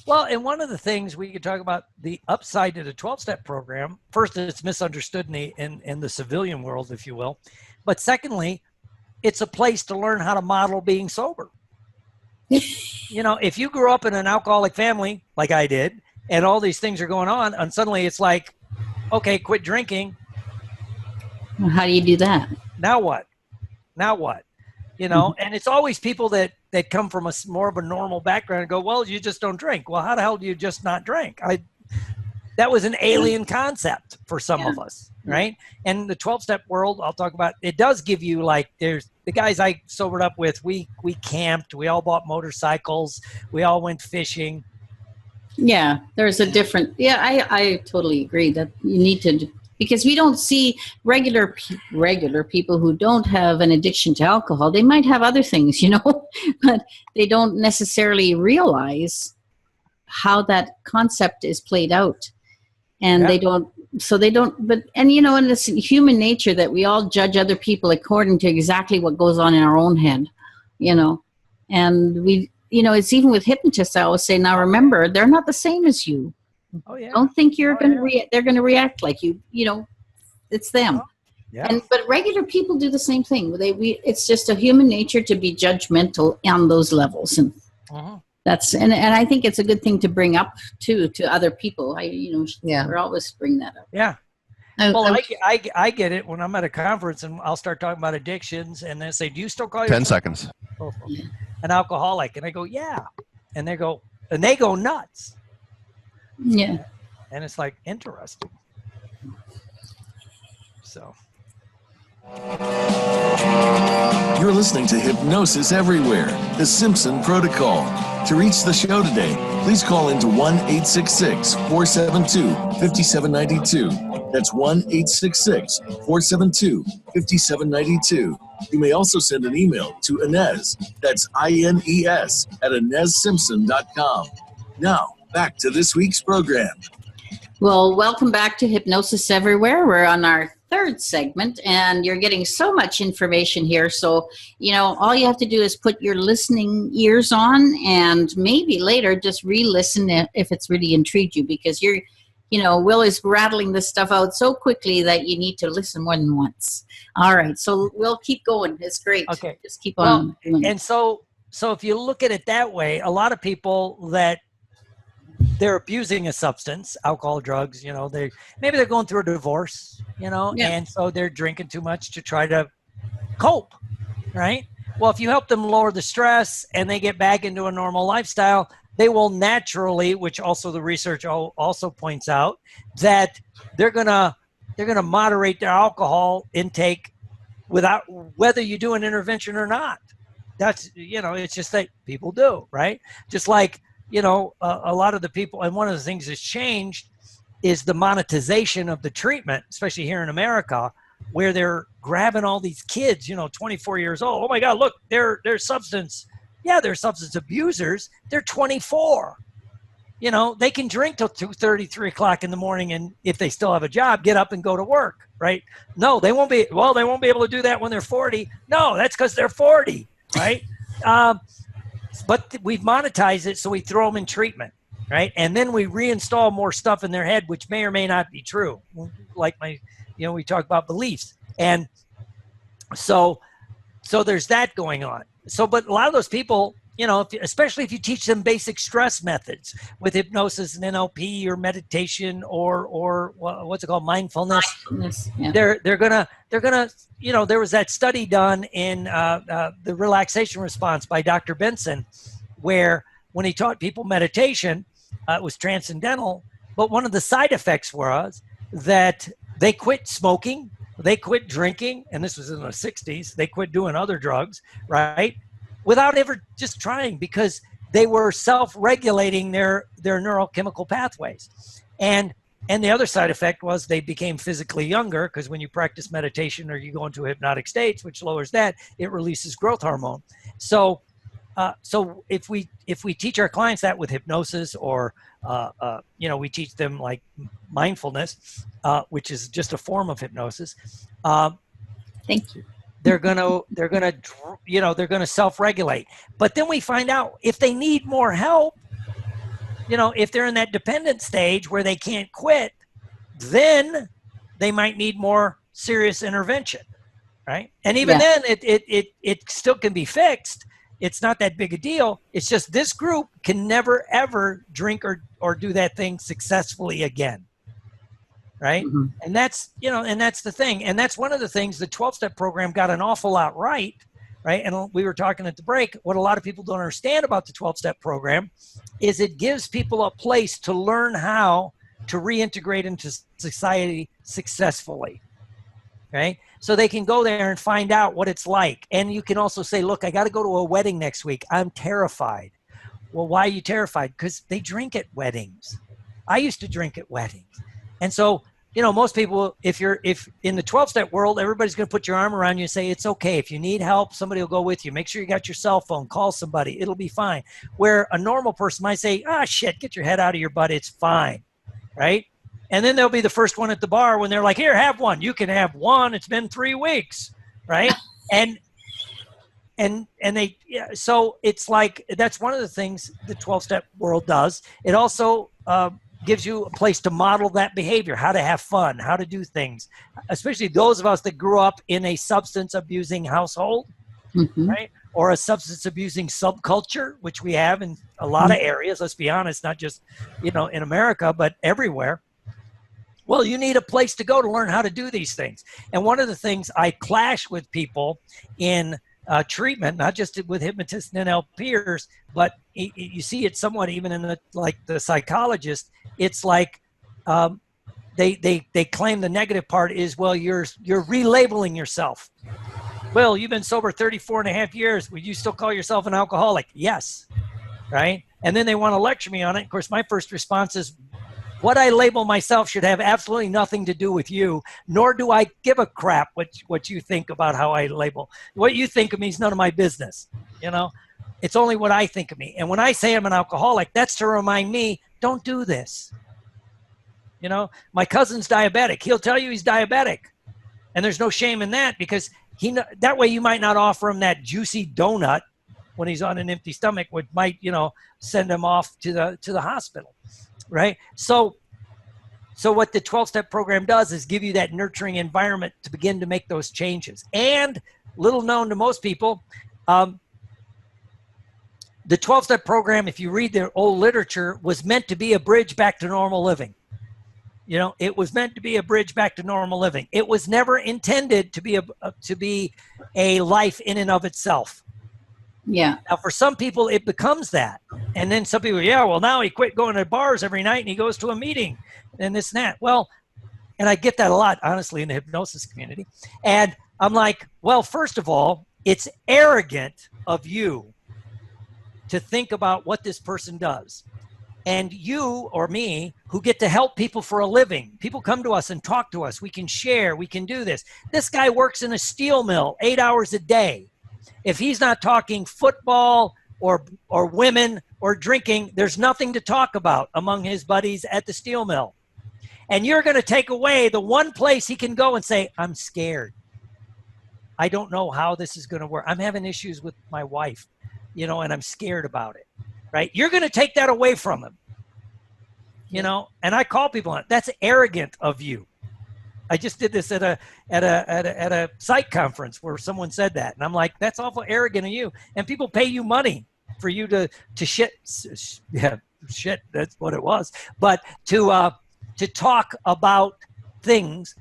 Well, and one of the things we could talk about, the upside to the 12-step program, first, it's misunderstood in the civilian world, if you will. But secondly, it's a place to learn how to model being sober. If you grew up in an alcoholic family, like I did, and all these things are going on, and suddenly it's like, okay, quit drinking. Well, how do you do that? Now what? And it's always people that come from more of a normal background and go, well, you just don't drink. Well, how the hell do you just not drink? That was an alien concept for some of us, right? And the 12-step world, I'll talk about, it does give you, like, there's the guys I sobered up with, we camped, we all bought motorcycles, we all went fishing. Yeah, there's a different, I totally agree that you need to, because we don't see regular people who don't have an addiction to alcohol. They might have other things, but they don't necessarily realize how that concept is played out. And and it's human nature that we all judge other people according to exactly what goes on in our own head, and we, it's even with hypnotists, I always say, now remember, they're not the same as you. Oh, yeah. Don't think they're going to react like you. It's them. Yeah. But regular people do the same thing. It's just a human nature to be judgmental on those levels, and that's and I think it's a good thing to bring up to other people. We're always bring that up. Yeah. Well, I get it when I'm at a conference and I'll start talking about addictions, and they say, "Do you still call yourself 10 seconds an alcoholic?" And I go, "Yeah," and they go nuts. Yeah. And it's like, interesting. So. You're listening to Hypnosis Everywhere, the Simpson Protocol. To reach the show today, please call into 1-866-472-5792. That's 1-866-472-5792. You may also send an email to Inez, that's INES, at InezSimpson.com. Now, back to this week's program. Well, welcome back to Hypnosis Everywhere. We're on our third segment, and you're getting so much information here. So, all you have to do is put your listening ears on, and maybe later just re-listen if it's really intrigued you, because Will is rattling this stuff out so quickly that you need to listen more than once. All right, so we'll keep going. It's great. Okay. Just keep on. And so if you look at it that way, a lot of people that they're abusing a substance, alcohol, drugs, maybe they're going through a divorce, and so they're drinking too much to try to cope, right? Well, if you help them lower the stress and they get back into a normal lifestyle, they will naturally, which also the research also points out, that they're gonna moderate their alcohol intake without whether you do an intervention or not. That's, it's just that people do, right? Just like, a lot of the people, and one of the things that's changed is the monetization of the treatment, especially here in America, where they're grabbing all these kids, 24 years old. Oh my God, look, they're substance abusers. They're 24. They can drink till 2:30, 3 o'clock in the morning, and if they still have a job, get up and go to work, right? No, they won't be able to do that when they're 40. No, that's because they're 40, right? But we've monetized it, so we throw them in treatment, right? And then we reinstall more stuff in their head, which may or may not be true. Like we talk about beliefs. And so there's that going on. But a lot of those people, especially if you teach them basic stress methods with hypnosis and NLP or meditation or what's it called, mindfulness. Yeah. They're gonna. There was that study done in the relaxation response by Dr. Benson, where when he taught people meditation, it was transcendental. But one of the side effects was that they quit smoking, they quit drinking, and this was in the 60s. They quit doing other drugs, right? Without ever just trying, because they were self-regulating their neurochemical pathways. And the other side effect was they became physically younger, because when you practice meditation or you go into hypnotic states, which lowers that, it releases growth hormone. So if we teach our clients that with hypnosis, or we teach them like mindfulness, which is just a form of hypnosis. Thank you. They're gonna self-regulate. But then we find out if they need more help, if they're in that dependent stage where they can't quit, then they might need more serious intervention, right? And even then, it still can be fixed. It's not that big a deal. It's just this group can never ever drink or do that thing successfully again. Right. Mm-hmm. And that's the thing. And that's one of the things the 12-step program got an awful lot right. Right. And we were talking at the break. What a lot of people don't understand about the 12-step program is it gives people a place to learn how to reintegrate into society successfully. Okay. So they can go there and find out what it's like. And you can also say, look, I got to go to a wedding next week. I'm terrified. Well, why are you terrified? Because they drink at weddings. I used to drink at weddings. And so, most people, if in the 12-step world, everybody's going to put your arm around you and say, it's okay. If you need help, somebody will go with you. Make sure you got your cell phone, call somebody. It'll be fine. Where a normal person might say, shit, get your head out of your butt. It's fine. Right. And then they'll be the first one at the bar when they're like, here, have one. You can have one. It's been 3 weeks. Right. And they, so it's like, that's one of the things the 12-step world does. It also, gives you a place to model that behavior, how to have fun, how to do things, especially those of us that grew up in a substance abusing household, right? Or a substance abusing subculture, which we have in a lot of areas, let's be honest, not just, in America, but everywhere. Well, you need a place to go to learn how to do these things. And one of the things I clash with people in treatment, not just with hypnotists and NLPers, but you see it somewhat even in the psychologist. It's like they claim the negative part is, well, you're relabeling yourself. Well, you've been sober 34 and a half years. Would you still call yourself an alcoholic? Yes. Right. And then they want to lecture me on it. Of course, my first response is, what I label myself should have absolutely nothing to do with you, nor do I give a crap what you think about how I label. What you think of me is none of my business. It's only what I think of me. And when I say I'm an alcoholic, that's to remind me, don't do this. My cousin's diabetic. He'll tell you he's diabetic. And there's no shame in that, because that way you might not offer him that juicy donut when he's on an empty stomach, which might, send him off to the hospital. Right. So what the 12-step program does is give you that nurturing environment to begin to make those changes. And little known to most people, the 12-step program, if you read their old literature, was meant to be a bridge back to normal living. It was meant to be a bridge back to normal living. It was never intended to be a life in and of itself. Yeah. Now, for some people, it becomes that. And then some people, well, now he quit going to bars every night and he goes to a meeting and this and that. Well, and I get that a lot, honestly, in the hypnosis community. And I'm like, well, first of all, it's arrogant of you to think about what this person does. And you or me, who get to help people for a living, people come to us and talk to us. We can share. We can do this. This guy works in a steel mill 8 hours a day. If he's not talking football or women or drinking, there's nothing to talk about among his buddies at the steel mill. And you're going to take away the one place he can go and say, I'm scared. I don't know how this is going to work. I'm having issues with my wife, and I'm scared about it, right? You're going to take that away from him, and I call people on it. That's arrogant of you. I just did this at a site conference where someone said that. And I'm like, that's awful arrogant of you. And people pay you money for you to shit. Yeah, shit, that's what it was. But to talk about things.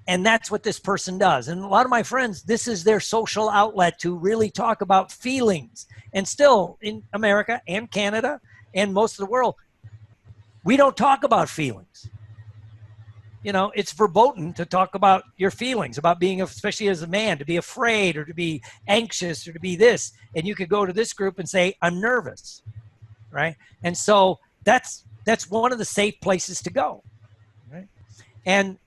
And that's what this person does. And a lot of my friends, this is their social outlet to really talk about feelings. And still in America and Canada and most of the world, we don't talk about feelings. It's verboten to talk about your feelings, about being, especially as a man, to be afraid or to be anxious or to be this. And you could go to this group and say, I'm nervous, right? And so that's one of the safe places to go. And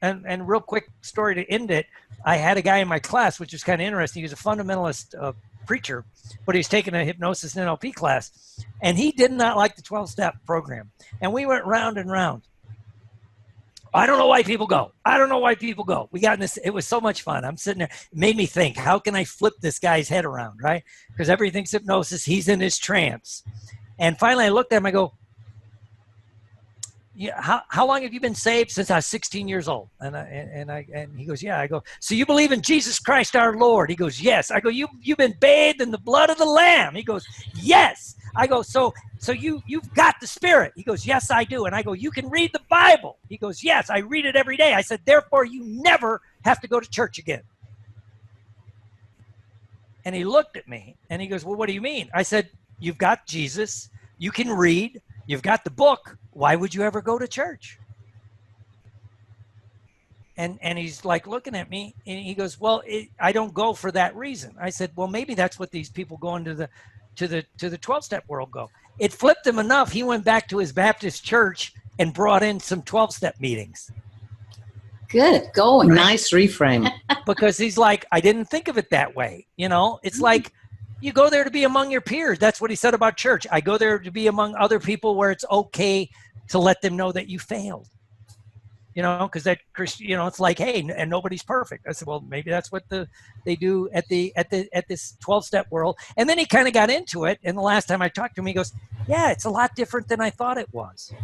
real quick story to end it, I had a guy in my class, which was kind of interesting. He was a fundamentalist preacher, but he was taking a hypnosis and NLP class, and he did not like the 12-step program. And we went round and round. I don't know why people go. I don't know why people go. We got in this. It was so much fun. I'm sitting there. It made me think, how can I flip this guy's head around, right? Because everything's hypnosis. He's in his trance. And finally, I looked at him. I go, yeah, how long have you been saved? Since I was 16 years old. And he goes, yeah. I go, so you believe in Jesus Christ our Lord? He goes, yes. I go, you've been bathed in the blood of the Lamb. He goes, yes. I go, so you've got the Spirit. He goes, yes, I do. And I go, you can read the Bible. He goes, yes, I read it every day. I said, therefore you never have to go to church again. And he looked at me and he goes, well, what do you mean? I said, you've got Jesus. You can read. You've got the book. Why would you ever go to church? And he's like looking at me and he goes, well, I don't go for that reason. I said, well, maybe that's what these people going to the 12-step world go. It flipped him enough. He went back to his Baptist church and brought in some 12-step meetings. Good going. Nice reframe. Because he's like, I didn't think of it that way. It's like, you go there to be among your peers. That's what he said about church. I go there to be among other people where it's okay to let them know that you failed. Because that Christian, it's like, hey, and nobody's perfect. I said, well, maybe that's what they do at this 12-step world. And then he kind of got into it. And the last time I talked to him, he goes, yeah, it's a lot different than I thought it was.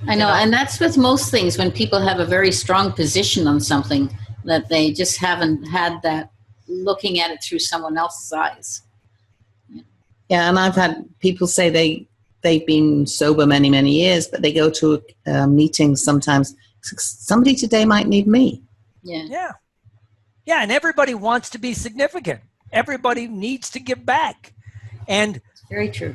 I know, and that's with most things when people have a very strong position on something that they just haven't had that looking at it through someone else's eyes. Yeah, and I've had people say they've been sober many, many years, but they go to meetings sometimes. Somebody today might need me. Yeah, and everybody wants to be significant. Everybody needs to give back. And very true.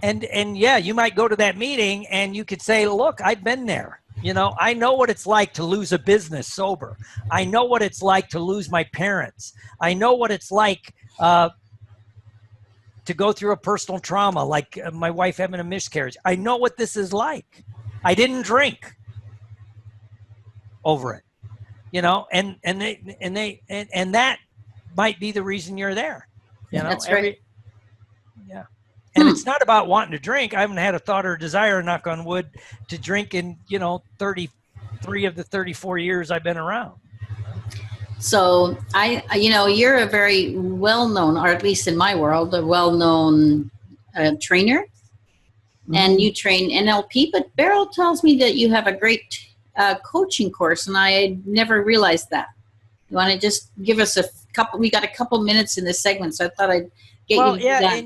And yeah, you might go to that meeting and you could say, look, I've been there. I know what it's like to lose a business sober. I know what it's like to lose my parents. I know what it's like to go through a personal trauma, like my wife having a miscarriage. I know what this is like. I didn't drink over it, and that might be the reason you're there. That's right. Yeah. And it's not about wanting to drink. I haven't had a thought or a desire, knock on wood, to drink in, 33 of the 34 years I've been around. So you're a very well-known, or at least in my world, a well-known trainer, and you train NLP. But Beryl tells me that you have a great coaching course, and I never realized that. You want to just give us a couple? We got a couple minutes in this segment, so I thought I'd get you to do that.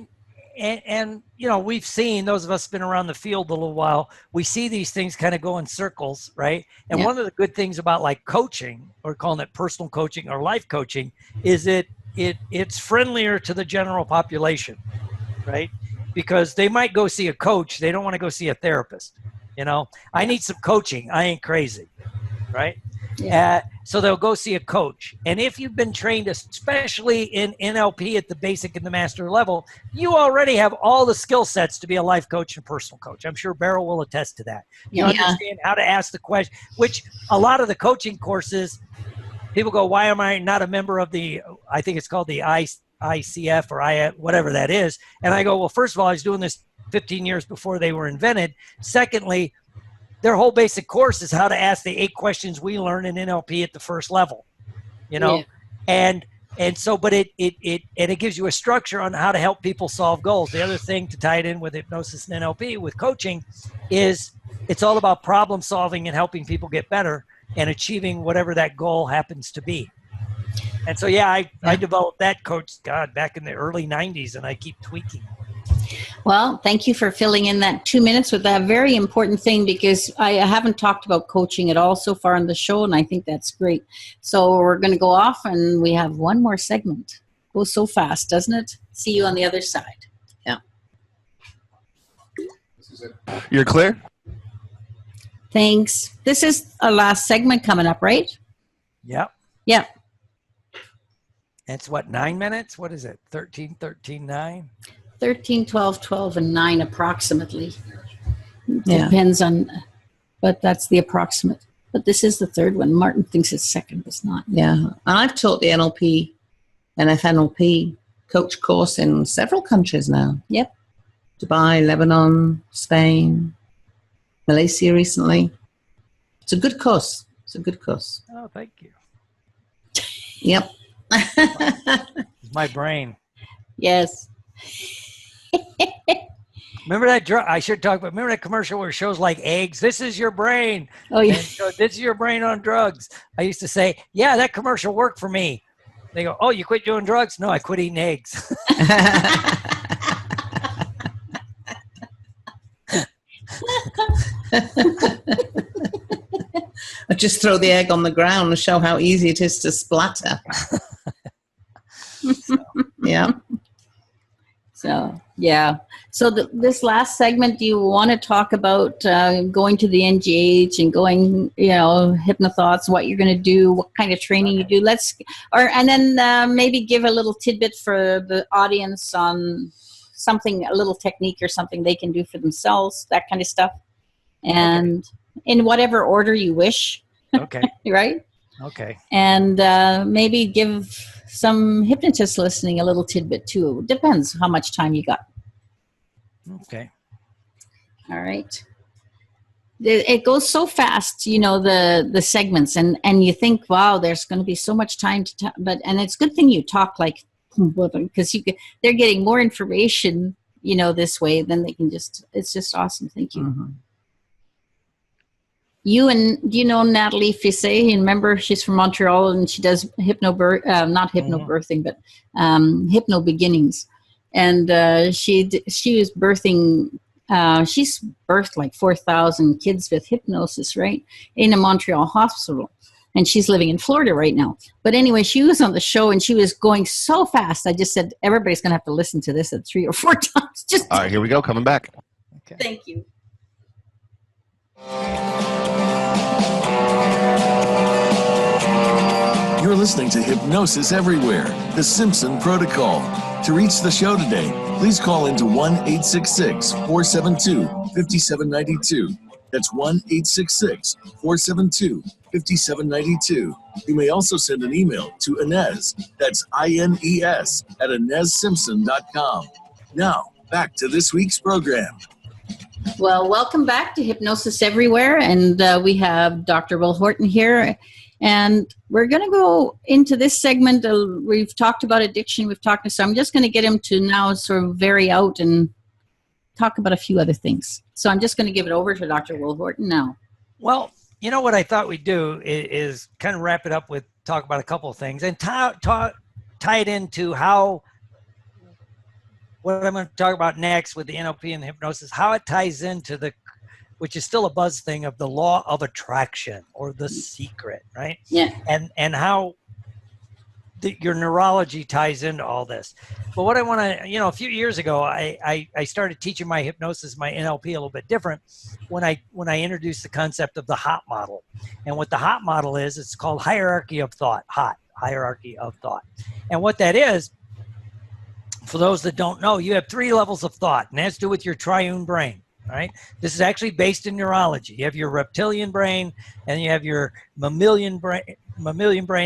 And we've seen, those of us been around the field a little while, we see these things kind of go in circles, right? And one of the good things about like coaching, or calling it personal coaching or life coaching, is it's friendlier to the general population, right? Because they might go see a coach. They don't want to go see a therapist. I need some coaching. I ain't crazy, right? Yeah. So they'll go see a coach. And if you've been trained, especially in NLP at the basic and the master level, you already have all the skill sets to be a life coach and personal coach. I'm sure Beryl will attest to that. You understand how to ask the question, which a lot of the coaching courses, people go, why am I not a member of the, I think it's called the ICF or whatever that is. And I go, well, first of all, I was doing this 15 years before they were invented. Secondly, their whole basic course is how to ask the 8 questions we learn in NLP at the first level, you know? Yeah. And so, but it gives you a structure on how to help people solve goals. The other thing to tie it in with hypnosis and NLP with coaching is it's all about problem solving and helping people get better and achieving whatever that goal happens to be. And so, I developed that coach, back in the early 90s, and I keep tweaking. Well, thank you for filling in that 2 minutes with that very important thing, because I haven't talked about coaching at all so far on the show, and I think that's great. So we're going to go off, and we have one more segment. Goes so fast, doesn't it? See you on the other side. Yeah. This is it. You're clear? Thanks. This is our last segment coming up, right? Yep. Yeah. It's what, 9 minutes? What is it? 13, 13, 9? 13, 12, 12, and 9 approximately. Yeah. Depends on, but that's the approximate. But this is the third one. Martin thinks it's second, but it's not. Yeah. And I've taught the NLP, NFNLP coach course in several countries now. Yep. Dubai, Lebanon, Spain, Malaysia recently. It's a good course. It's a good course. Oh, thank you. Yep. It's my brain. Yes. Remember that I should talk about, remember that commercial where it shows like eggs? This is your brain. Oh, yeah. And so this is your brain on drugs. I used to say, yeah, that commercial worked for me. They go, oh, you quit doing drugs? No, I quit eating eggs. I just throw the egg on the ground and show how easy it is to splatter. Yeah. So, yeah. So this last segment, do you want to talk about going to the NGH and going, hypnothoughts, what you're going to do, what kind of training you do? And then maybe give a little tidbit for the audience on something, a little technique or something they can do for themselves, that kind of stuff. And in whatever order you wish. Okay. Right? Okay. And maybe give some hypnotists listening a little tidbit too. It depends how much time you got. Okay. All right. It goes so fast, the segments, and you think, wow, there's going to be so much time to talk. And it's a good thing you talk like, because they're getting more information, this way than they can it's just awesome. Thank you. Mm-hmm. Do you know Natalie Fissé? You remember, she's from Montreal, and she does not hypnobirthing, but hypno beginnings. And she was birthing. She's birthed like 4,000 kids with hypnosis, right, in a Montreal hospital. And she's living in Florida right now. But anyway, she was on the show, and she was going so fast. I just said, everybody's going to have to listen to this at 3 or 4 times. All right, here we go. Coming back. Okay. Thank you. You're listening to Hypnosis Everywhere, the Simpson Protocol. To reach the show today, please call into 1-866-472-5792. That's 1-866-472-5792. You may also send an email to Inez, that's INES, at InezSimpson.com. Now, back to this week's program. Well, welcome back to Hypnosis Everywhere, and we have Dr. Will Horton here, and we're going to go into this segment. We've talked about addiction, so I'm just going to get him to now sort of vary out and talk about a few other things. So I'm just going to give it over to Dr. Will Horton now. Well, what I thought we'd do is kind of wrap it up with talk about a couple of things and tie it into how what I'm going to talk about next with the NLP and the hypnosis, how it ties into which is still a buzz thing, of the law of attraction or the secret, right? Yeah. And how your neurology ties into all this. But what I want to, a few years ago, I started teaching my hypnosis, my NLP a little bit different when I introduced the concept of the HOT model. And what the HOT model is, it's called hierarchy of thought, HOT, hierarchy of thought. And what that is, for those that don't know, you have 3 levels of thought, and that has to do with your triune brain. Right? This is actually based in neurology. You have your reptilian brain, and you have your mammalian brain,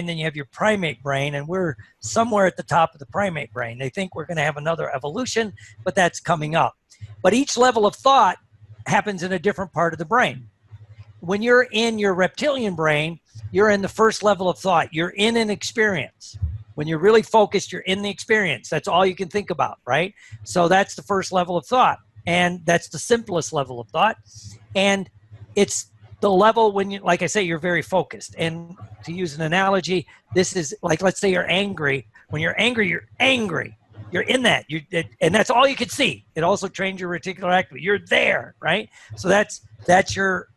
then you have your primate brain, and we're somewhere at the top of the primate brain. They think we're going to have another evolution, but that's coming up. But each level of thought happens in a different part of the brain. When you're in your reptilian brain, you're in the first level of thought. You're in an experience. When you're really focused, you're in the experience. That's all you can think about, right? So that's the first level of thought. And that's the simplest level of thought. And it's the level when you, like I say, you're very focused. And to use an analogy, this is like, let's say you're angry. When you're angry, you're angry. You're in that. And that's all you can see. It also trains your reticular activity. You're there, right? So that's your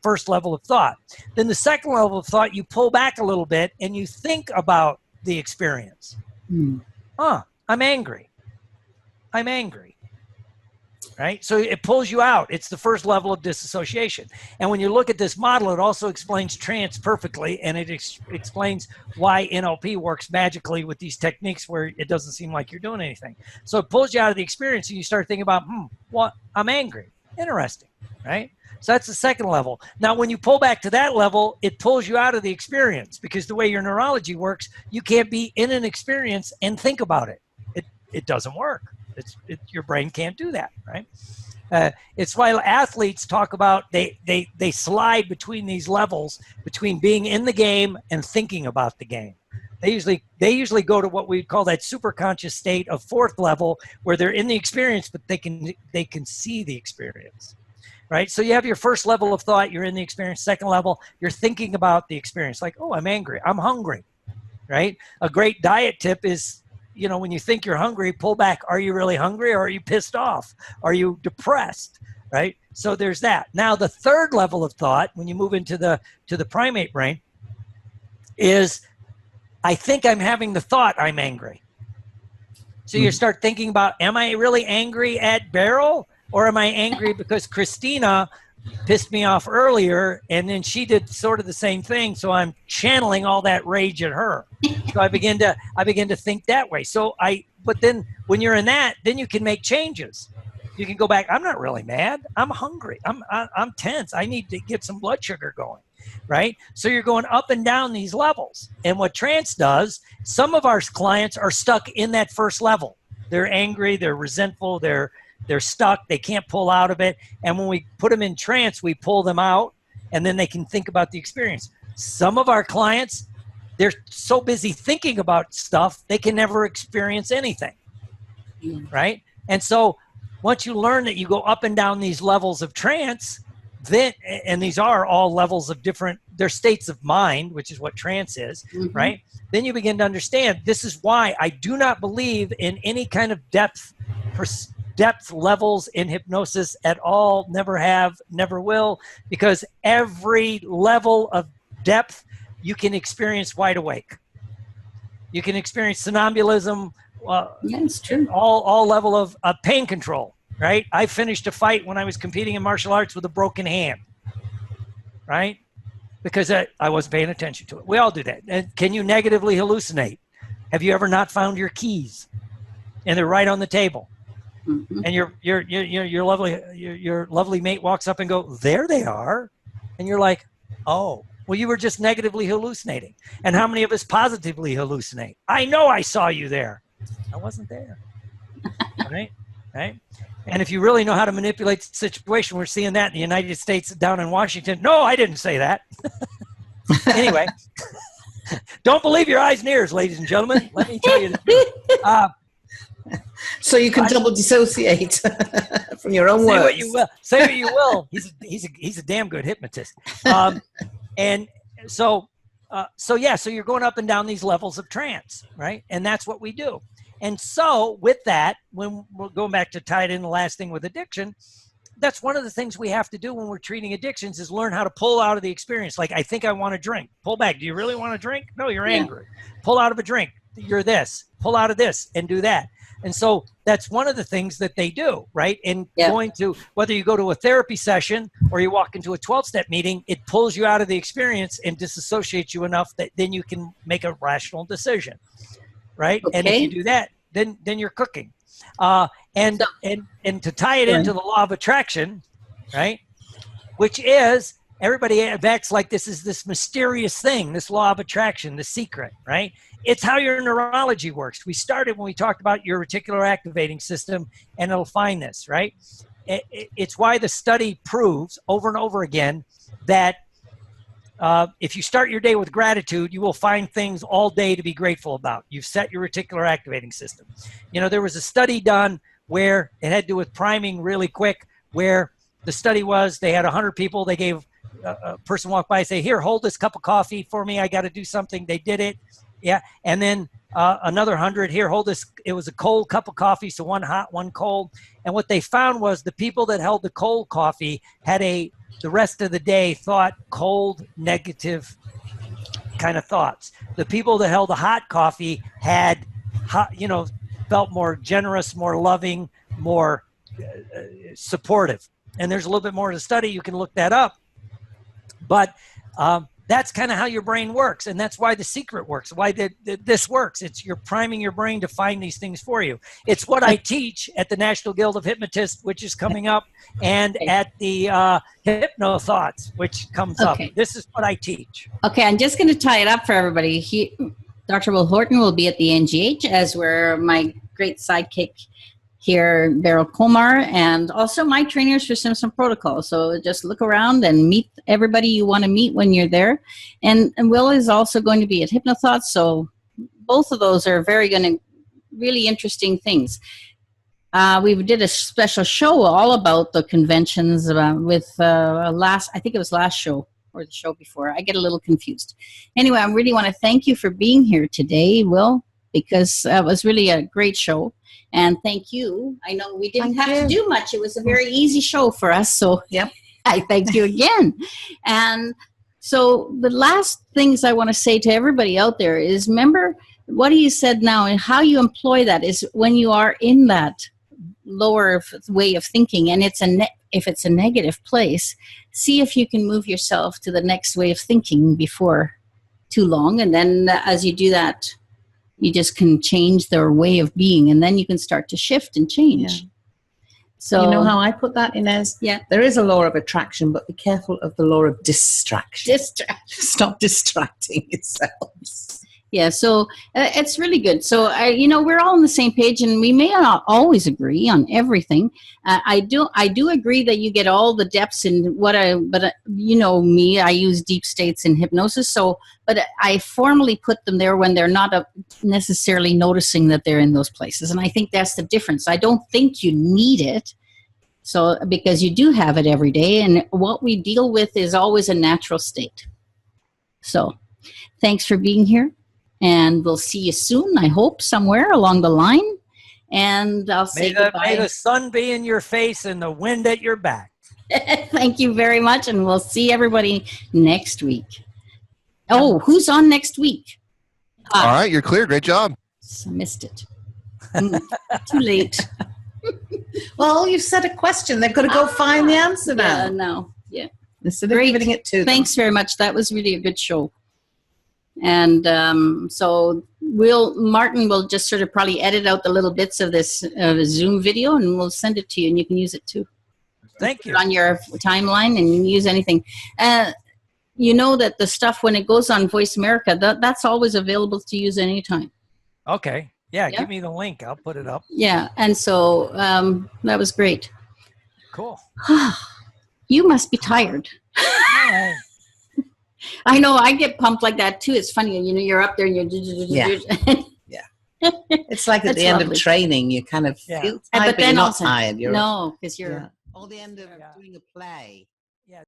first level of thought. Then the second level of thought, you pull back a little bit and you think about the experience. I'm angry. I'm angry. Right? So it pulls you out. It's the first level of disassociation. And when you look at this model, it also explains trance perfectly, and it explains why NLP works magically with these techniques where it doesn't seem like you're doing anything. So it pulls you out of the experience, and you start thinking about, what? I'm angry. Interesting, right? So that's the second level. Now, when you pull back to that level, it pulls you out of the experience, because the way your neurology works, you can't be in an experience and think about it. It doesn't work. Your brain can't do that, right? It's why athletes talk about they slide between these levels, between being in the game and thinking about the game. They usually go to what we call that superconscious state of fourth level, where they're in the experience, but they can see the experience, right? So you have your first level of thought, you're in the experience. Second level, you're thinking about the experience, like, oh, I'm angry, I'm hungry, right? A great diet tip is, when you think you're hungry, pull back. Are you really hungry, or are you pissed off? Are you depressed, right? So there's that. Now, the third level of thought, when you move into the primate brain, is I think I'm having the thought I'm angry. So you start thinking about, am I really angry at Beryl, or am I angry because Christina pissed me off earlier, and then she did sort of the same thing, so I'm channeling all that rage at her. So I begin to think that way. But then when you're in that, then you can make changes. You can go back, I'm not really mad, I'm hungry, I'm tense, I need to get some blood sugar going, right? So you're going up and down these levels. And what trance does, some of our clients are stuck in that first level. They're angry, they're resentful, they're stuck, they can't pull out of it. And when we put them in trance, we pull them out, and then they can think about the experience. Some of our clients, they're so busy thinking about stuff, they can never experience anything, right? And so once you learn that you go up and down these levels of trance, then, and these are all levels of different, they're states of mind, which is what trance is, right? Then you begin to understand, this is why I do not believe in any kind of depth levels in hypnosis at all. Never have, never will, because every level of depth you can experience wide awake. You can experience somnambulism. Yeah, it's true. All level of pain control, right? I finished a fight when I was competing in martial arts with a broken hand, right? Because I wasn't paying attention to it. We all do that. And can you negatively hallucinate? Have you ever not found your keys and they're right on the table? And your lovely mate walks up and go, there they are, and you're like, oh, well, you were just negatively hallucinating. And how many of us positively hallucinate? I know I saw you there. I wasn't there. Right? And if you really know how to manipulate the situation, we're seeing that in the United States down in Washington. No, I didn't say that. Anyway, don't believe your eyes and ears, ladies and gentlemen. Let me tell you the truth. So you can double dissociate from your own words. Say what you will. He's a damn good hypnotist. And so you're going up and down these levels of trance, right? And that's what we do. And so with that, when we're going back to tie it in the last thing with addiction, that's one of the things we have to do when we're treating addictions is learn how to pull out of the experience. Like, I think I want to drink. Pull back. Do you really want to drink? No, you're angry. Pull out of a drink. You're this. Pull out of this and do that. And so that's one of the things that they do, right? And going to, whether you go to a therapy session or you walk into a 12-step meeting, it pulls you out of the experience and disassociates you enough that then you can make a rational decision, right? Okay. And if you do that, then you're cooking. And to tie it into the law of attraction, right? Which is, everybody acts like this is this mysterious thing, this law of attraction, the secret, right? It's how your neurology works. We started when we talked about your reticular activating system, and it'll find this, right? It's why the study proves over and over again that if you start your day with gratitude, you will find things all day to be grateful about. You've set your reticular activating system. You know, there was a study done where it had to do with priming really quick, where the study was they had 100 people. They gave a person walk by and say, here, hold this cup of coffee for me. I got to do something. They did it. Yeah. And then another 100, here, hold this. It was a cold cup of coffee. So one hot, one cold. And what they found was the people that held the cold coffee had the rest of the day thought cold, negative kind of thoughts. The people that held the hot coffee had hot, felt more generous, more loving, more supportive. And there's a little bit more to the study. You can look that up. But that's kind of how your brain works. And that's why the secret works, why this works. It's you're priming your brain to find these things for you. It's what I teach at the National Guild of Hypnotists, which is coming up, and at the Hypno Thoughts, which comes up. This is what I teach. Okay, I'm just going to tie it up for everybody. Dr. Will Horton will be at the NGH, as were my great sidekick here, Beryl Komar, and also my trainers for Simpson Protocol. So just look around and meet everybody you want to meet when you're there. And Will is also going to be at HypnoThoughts. So both of those are really interesting things. We did a special show all about the conventions with I think it was last show or the show before. I get a little confused. Anyway, I really want to thank you for being here today, Will, because it was really a great show. And thank you. I know we didn't have to do much. It was a very easy show for us. So I thank you again. And so the last things I want to say to everybody out there is, remember what you said now, and how you employ that is when you are in that lower way of thinking, and if it's a negative place, see if you can move yourself to the next way of thinking before too long. And then as you do that, you just can change their way of being, and then you can start to shift and change. So you know how I put that, Inez? Yeah. There is a law of attraction, but be careful of the law of distraction. Stop distracting yourselves. Yeah, so it's really good. So, we're all on the same page, and we may not always agree on everything. I do agree that you get all the depths in but me, I use deep states in hypnosis. But I formally put them there when they're not necessarily noticing that they're in those places. And I think that's the difference. I don't think you need it. So, because you do have it every day, and what we deal with is always a natural state. So, thanks for being here. And we'll see you soon, I hope, somewhere along the line. And I'll say goodbye. May the sun be in your face and the wind at your back. Thank you very much, and we'll see everybody next week. Oh, who's on next week? All right, you're clear. Great job. I missed it. Too late. Well, you've said a question. They've got to go find the answer now. No. Yeah. Instead of giving it to them. Thanks very much. That was really a good show. And so Martin will just sort of probably edit out the little bits of this Zoom video, and we'll send it to you, and you can use it too. Thank you. On your timeline, and you can use anything. You know that the stuff, when it goes on Voice America, that's always available to use anytime. Okay. Yeah, give me the link. I'll put it up. Yeah, and so that was great. Cool. You must be tired. I know, I get pumped like that too. It's funny, you're up there and you're It's like at the end of training, you kind of feel tired, but you're not tired. No, because you're or the end of doing a play.